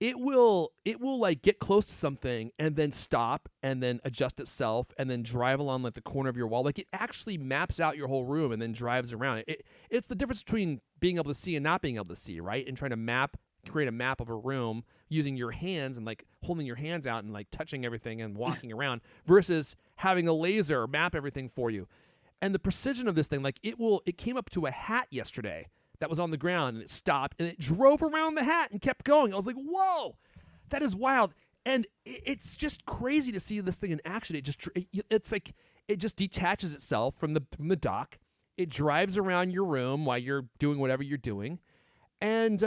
it will like get close to something and then stop and then adjust itself and then drive along like the corner of your wall. Like, it actually maps out your whole room and then drives around it. It's the difference between being able to see and not being able to see, right? And trying to create a map of a room using your hands and like holding your hands out and like touching everything and walking around versus having a laser map everything for you. And the precision of this thing, like it came up to a hat yesterday that was on the ground, and it stopped and it drove around the hat and kept going. I was like, whoa, that is wild. And it's just crazy to see this thing in action. It's like it just detaches itself from the dock. It drives around your room while you're doing whatever you're doing. And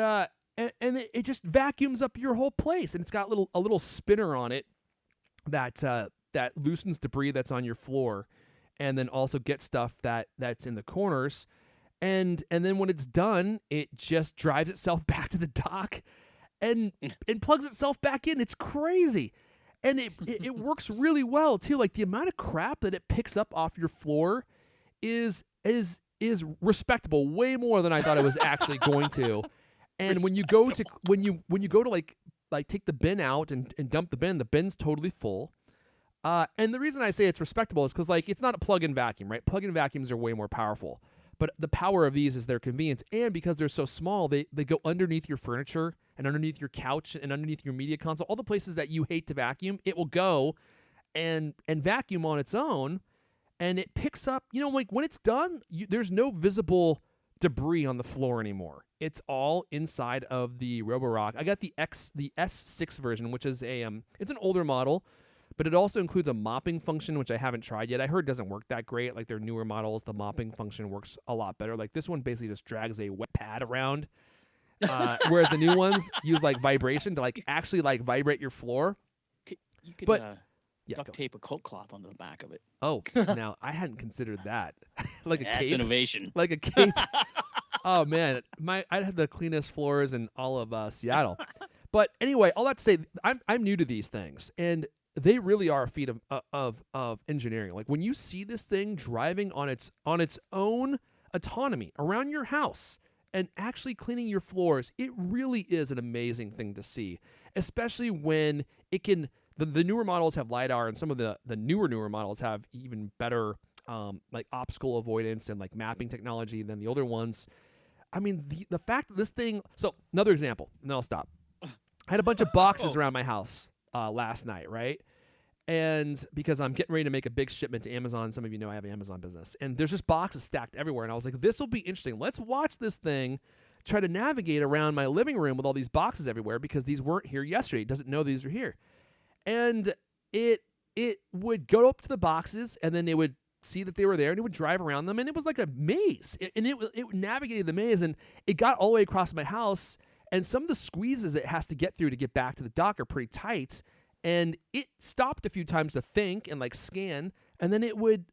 it just vacuums up your whole place. And it's got a little spinner on it that loosens debris that's on your floor, and then also gets stuff that's in the corners. And then when it's done, it just drives itself back to the dock and plugs itself back in. It's crazy. And it works really well too. Like, the amount of crap that it picks up off your floor is respectable, way more than I thought it was actually going to. And when you go to like take the bin out and dump the bin's totally full. And the reason I say it's respectable is because, like, it's not a plug-in vacuum, right? Plug-in vacuums are way more powerful. But the power of these is their convenience, and because they're so small, they go underneath your furniture and underneath your couch and underneath your media console, all the places that you hate to vacuum. It will go and vacuum on its own, and it picks up. Like, when it's done, there's no visible debris on the floor anymore. It's all inside of the Roborock. I got the S6 version, which is it's an older model. But it also includes a mopping function, which I haven't tried yet. I heard it doesn't work that great. Like, their newer models, the mopping function works a lot better. Like, this one basically just drags a wet pad around, whereas the new ones use like vibration to like actually like vibrate your floor. You could duct tape a coat cloth onto the back of it. Oh, now I hadn't considered that. Like a cape. That's innovation. Like a cape. Oh man, I'd have the cleanest floors in all of Seattle. But anyway, all that to say, I'm new to these things, and they really are a feat of engineering. Like, when you see this thing driving on its own autonomy around your house and actually cleaning your floors, it really is an amazing thing to see. Especially when it can. The newer models have LiDAR, and some of the newer models have even better like obstacle avoidance and like mapping technology than the older ones. I mean, the fact that this thing. So another example, and then I'll stop. I had a bunch of boxes around my house last night, right? And because I'm getting ready to make a big shipment to Amazon, some of you know I have an Amazon business, and there's just boxes stacked everywhere. And I was like, this will be interesting. Let's watch this thing try to navigate around my living room with all these boxes everywhere because these weren't here yesterday. It doesn't know these are here. And it would go up to the boxes, and then it would see that they were there, and it would drive around them, and it was like a maze. It navigated the maze, and it got all the way across my house, and some of the squeezes it has to get through to get back to the dock are pretty tight. And it stopped a few times to think and like scan, and then it would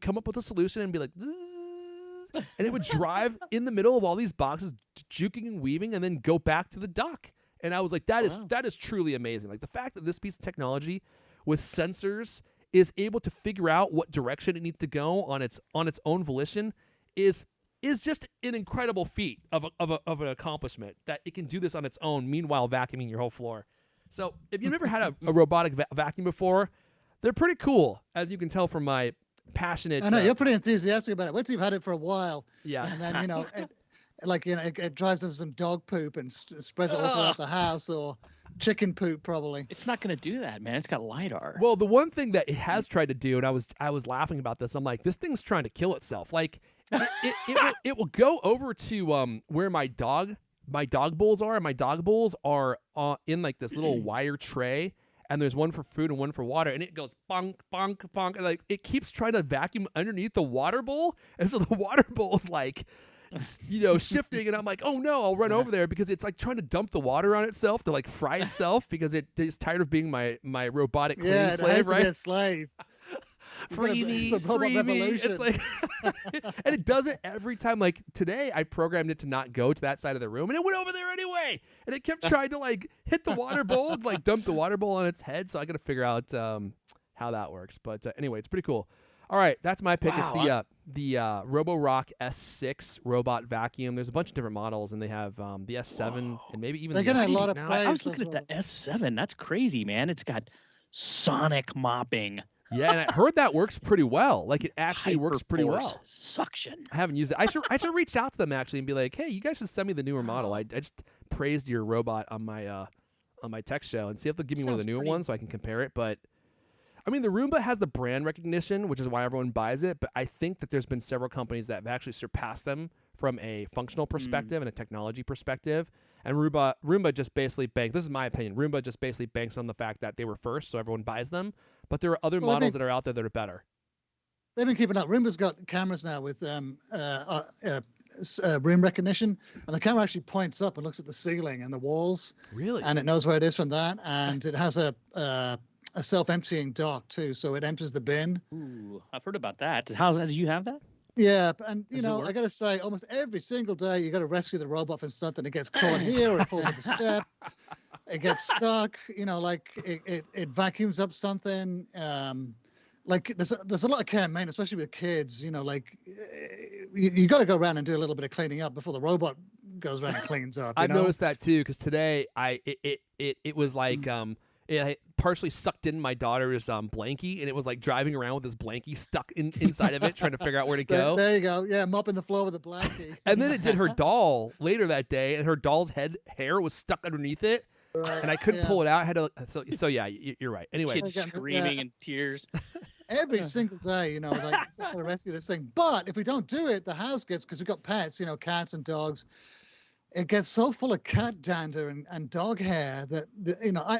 come up with a solution and be like, zzz, and it would drive in the middle of all these boxes, juking and weaving, and then go back to the dock. And I was like, that is truly amazing. Like the fact that this piece of technology with sensors is able to figure out what direction it needs to go on its own volition is just an incredible feat of an accomplishment that it can do this on its own. Meanwhile, vacuuming your whole floor. So if you've never had a robotic vacuum before, they're pretty cool, as you can tell from my passionate. I know you're pretty enthusiastic about it. Once you've had it for a while, yeah, and then it drives into some dog poop and spreads it all throughout the house, or chicken poop probably. It's not going to do that, man. It's got LiDAR. Well, the one thing that it has tried to do, and I was laughing about this. I'm like, this thing's trying to kill itself. Like it will go over to where my dog bowls are, and my dog bowls are in like this little wire tray, and there's one for food and one for water, and it goes bonk, bonk, bonk, and like it keeps trying to vacuum underneath the water bowl, and so the water bowl's like, shifting, and I'm like, oh no, I'll run over there because it's like trying to dump the water on itself to like fry itself because it is tired of being my robotic cleaning slave, right? To be a slave. Free me. It's like, and it does it every time. Like today, I programmed it to not go to that side of the room, and it went over there anyway. And it kept trying to like hit the water bowl, like dump the water bowl on its head. So I got to figure out how that works. But anyway, it's pretty cool. All right, that's my pick. Wow, It's the Roborock S6 robot vacuum. There's a bunch of different models, and they have the S7 and maybe even They're the getting a S8 lot of now. praise. I was looking at the S7. That's crazy, man. It's got sonic mopping. Yeah, and I heard that works pretty well. Like it actually works pretty well. Suction. I haven't used it. I should reach out to them actually and be like, hey, you guys should send me the newer model. I just praised your robot on my tech show and see if they'll give me one of the newer ones so I can compare it. But I mean, the Roomba has the brand recognition, which is why everyone buys it. But I think that there's been several companies that have actually surpassed them from a functional perspective and a technology perspective. And Roomba just basically banks. This is my opinion. Roomba just basically banks on the fact that they were first, so everyone buys them. But there are other models that are out there that are better. They've been keeping up. Roomba's got cameras now with room recognition, and the camera actually points up and looks at the ceiling and the walls. Really? And it knows where it is from that. And it has a self-emptying dock too, so it empties the bin. Ooh, I've heard about that. Do you have that? Yeah, and Does it work? I gotta say, almost every single day you gotta rescue the robot from something. It gets caught here, or it falls up a step, it gets stuck. Like it vacuums up something. Like there's a lot of care and maintenance, especially with kids. Like you got to go around and do a little bit of cleaning up before the robot goes around and cleans up. I've noticed that too, because today it was like it partially sucked in my daughter's blankie, and it was like driving around with this blankie stuck inside of it, trying to figure out where to go. There you go. Yeah, mopping the floor with a blankie. And then it did her doll later that day, and her doll's hair was stuck underneath it, and I couldn't pull it out. I had to. So yeah, you're right. Anyway, Kids screaming in tears. Every single day, like it's not gonna rescue this thing. But if we don't do it, the house gets, because we've got pets, cats and dogs. It gets so full of cat dander and dog hair that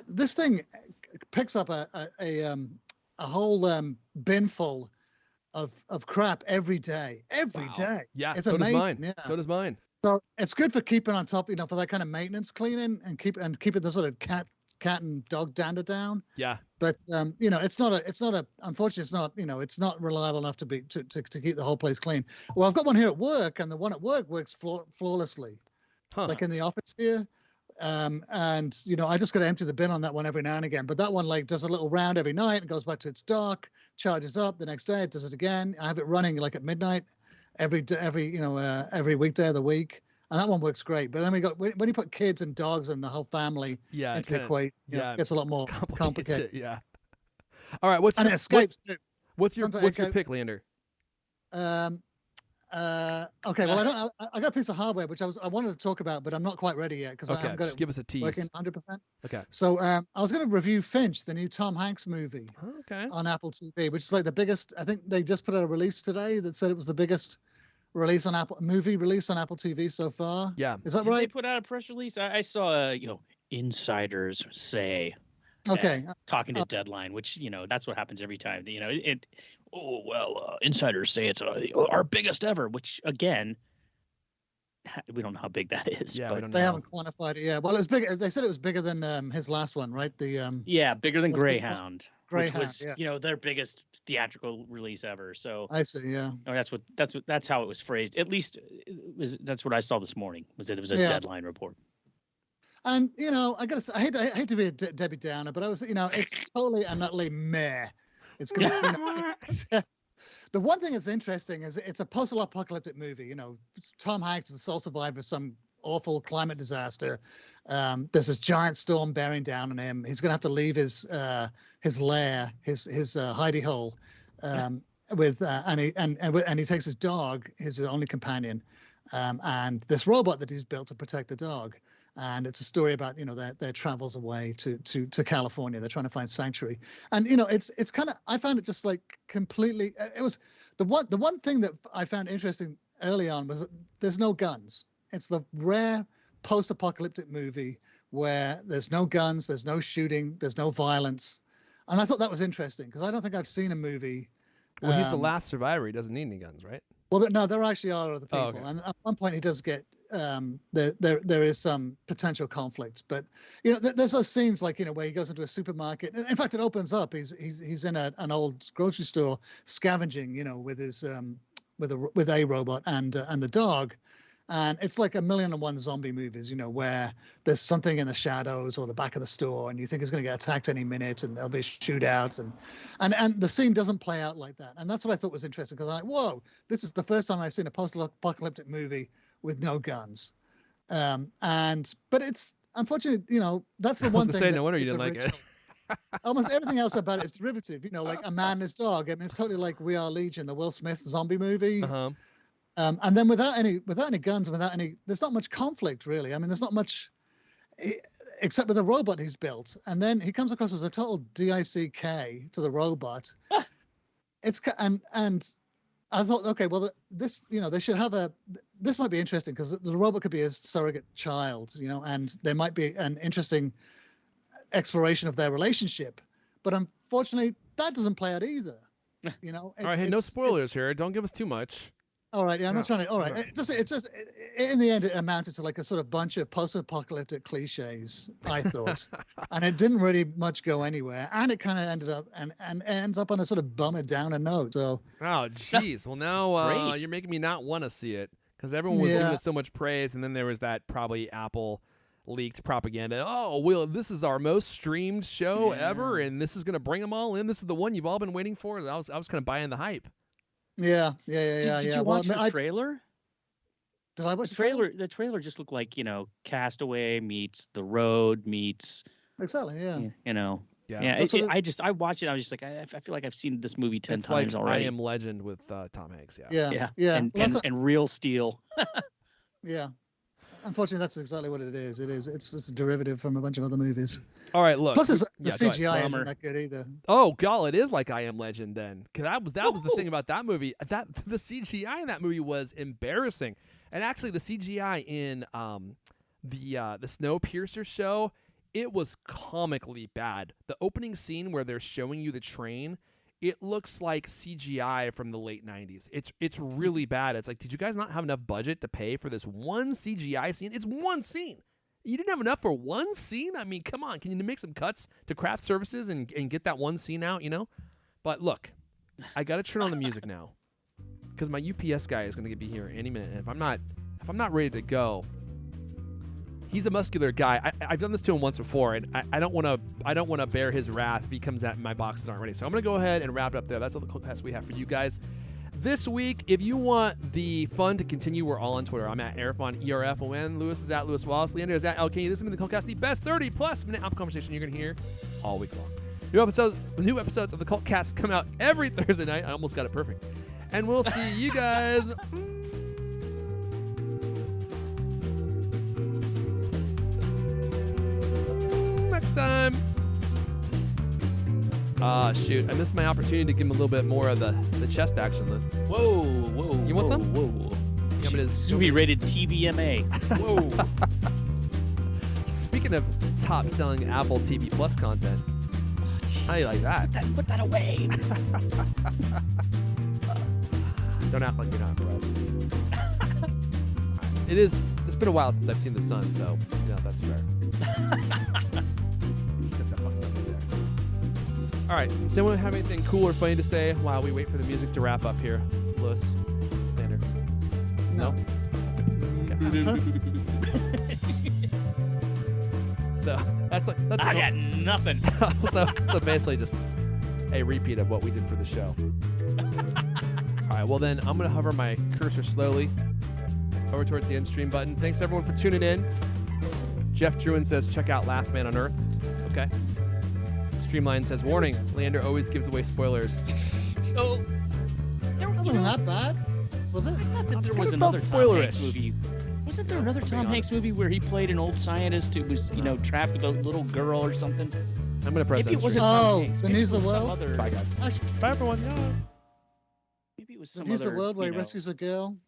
this thing picks up a whole bin full of crap every day. Every day. Yeah, it's so amazing. does mine. Yeah. So does mine. So it's good for keeping on top, for that kind of maintenance cleaning and keeping the sort of cat and dog dander down. Yeah. But unfortunately it's not reliable enough to keep the whole place clean. Well, I've got one here at work, and the one at work works flawlessly. Like in the office here. I just got to empty the bin on that one every now and again. But that one does a little round every night and goes back to its dock, charges up the next day, it does it again. I have it running at midnight every weekday of the week. And that one works great. But then when you put kids and dogs and the whole family into the equation, it gets a lot more complicated. Yeah. All right. It escapes too. What's your pick, Leander? Okay. Well, I got a piece of hardware which I wanted to talk about, but I'm not quite ready yet because I Okay, haven't got just it give us a tease. working 100%. Okay. So I was going to review Finch, the new Tom Hanks movie Okay. on Apple TV, which is like the biggest. I think they just put out a release today that said it was the biggest release on movie release on Apple TV so far. Yeah. Is that Did right? they put out a press release? I saw, insiders say. Okay. Talking to Deadline, which that's what happens every time. Insiders say it's our biggest ever, which again, we don't know how big that is. Yeah, but we don't They know. haven't quantified it. Yeah. Well, it's big. They said it was bigger than his last one, right? The yeah, bigger than what's it called? Greyhound, Greyhound, which was yeah. their biggest theatrical release ever. So I see. Yeah. that's how it was phrased. At least that's what I saw this morning. Was that it was a Deadline report. And I gotta say, I hate to be a Debbie Downer, but I was, it's totally and utterly meh. It's gonna, the one thing that's interesting is it's a post-apocalyptic movie. Tom Hanks is the sole survivor of some awful climate disaster. There's this giant storm bearing down on him. He's gonna have to leave his lair, his hidey hole, and he takes his dog, his only companion, and this robot that he's built to protect the dog. And it's a story about their travels away to California. They're trying to find sanctuary, and it's kind of, I found it just like completely. It was the one thing that I found interesting early on was that there's no guns. It's the rare post-apocalyptic movie where there's no guns, there's no shooting, there's no violence, and I thought that was interesting because I don't think I've seen a movie. Well, he's the last survivor. He doesn't need any guns, right? Well, no, there actually are other people, okay. And at one point he does get. There is some potential conflict, but there's those scenes like where he goes into a supermarket. In fact, it opens up. He's in an old grocery store scavenging, with his with a robot and the dog, and it's like 1,000,001 zombie movies, where there's something in the shadows or the back of the store, and you think it's going to get attacked any minute, and there'll be shootouts, and the scene doesn't play out like that, and that's what I thought was interesting because I'm like, whoa, this is the first time I've seen a post-apocalyptic movie with no guns, but it's unfortunately, that's the one thing. Say no wonder you didn't like it. Almost everything else about it is derivative, like A Man and His Dog. I mean, it's totally like We Are Legion, the Will Smith zombie movie. Uh-huh. And then without any guns and there's not much conflict really. I mean, there's not much except with the robot he's built, and then he comes across as a total DICK to the robot. And I thought, okay, well, this, they should have this might be interesting because the robot could be a surrogate child, and there might be an interesting exploration of their relationship. But unfortunately, that doesn't play out either. All right, hey, no spoilers here. Don't give us too much. All right, yeah, I'm not trying to. All right, it's just in the end, it amounted to like a sort of bunch of post-apocalyptic cliches, I thought, and it didn't really much go anywhere, and it kind of ended up and ends up on a sort of bummer downer note. So, oh, jeez. Well, now you're making me not want to see it because everyone was giving it so much praise, and then there was that probably Apple leaked propaganda. Oh, well, this is our most streamed show ever, and this is gonna bring them all in. This is the one you've all been waiting for. I was kind of buying the hype. Yeah. Did you watch the trailer? Did I watch the trailer? The trailer just looked like Castaway meets The Road meets. Exactly. Yeah. Yeah. I watched it. I was just like, I feel like I've seen this movie 10 times like already. I Am Legend with Tom Hanks. Yeah. And Real Steel. Yeah. Unfortunately, that's exactly what it is. It's a derivative from a bunch of other movies. All right, look. Plus, the CGI isn't that good either. Oh, God, it is like I Am Legend then. Because that was the thing about that movie. The CGI in that movie was embarrassing. And actually, the CGI in the Snowpiercer show, it was comically bad. The opening scene where they're showing you the train, it looks like CGI from the late 90s. It's really bad. It's like, did you guys not have enough budget to pay for this one CGI scene? It's one scene. You didn't have enough for one scene? I mean, come on. Can you make some cuts to craft services and get that one scene out, But look, I got to turn on the music now because my UPS guy is going to be here any minute. And if I'm not ready to go, he's a muscular guy. I've done this to him once before, and I don't want to bear his wrath if he comes out and my boxes aren't ready. So I'm going to go ahead and wrap it up there. That's all the CultCast we have for you guys this week. If you want the fun to continue, we're all on Twitter. I'm at Arifon, ERFON. Lewis is at Lewis Wallace. Leander is at LK. This has been the CultCast, the best 30-plus minute Apple conversation you're going to hear all week long. New episodes of the CultCast come out every Thursday night. I almost got it perfect. And we'll see you guys next time. Shoot, I missed my opportunity to give him a little bit more of the chest action. Whoa. You want some? Whoa. You want me to- This will be rated TVMA. Whoa. Speaking of top-selling Apple TV Plus content, how do you like that? Put that away. Don't act like you're not impressed. It's been a while since I've seen the sun, so that's fair. All right, does anyone have anything cool or funny to say while we wait for the music to wrap up here? Lewis, Lander? No. So that's I got nothing. so basically just a repeat of what we did for the show. All right, well then I'm gonna hover my cursor slowly over towards the end stream button. Thanks everyone for tuning in. Jeff Druin says check out Last Man on Earth. Okay. Streamline says warning. Leander always gives away spoilers. So That wasn't that bad, was it? I thought that there was Kinda felt another Tom spoilerish. Hanks movie. Wasn't there another being Tom Hanks honest. movie where he played an old scientist who was, trapped with a little girl or something? I'm gonna press Maybe end it wasn't stream. Oh, Tom Hanks. The Maybe News it of the was some World? other- Bye guys. Actually, Bye everyone. Yeah. Maybe it was the some News other. of the World where he rescues a girl.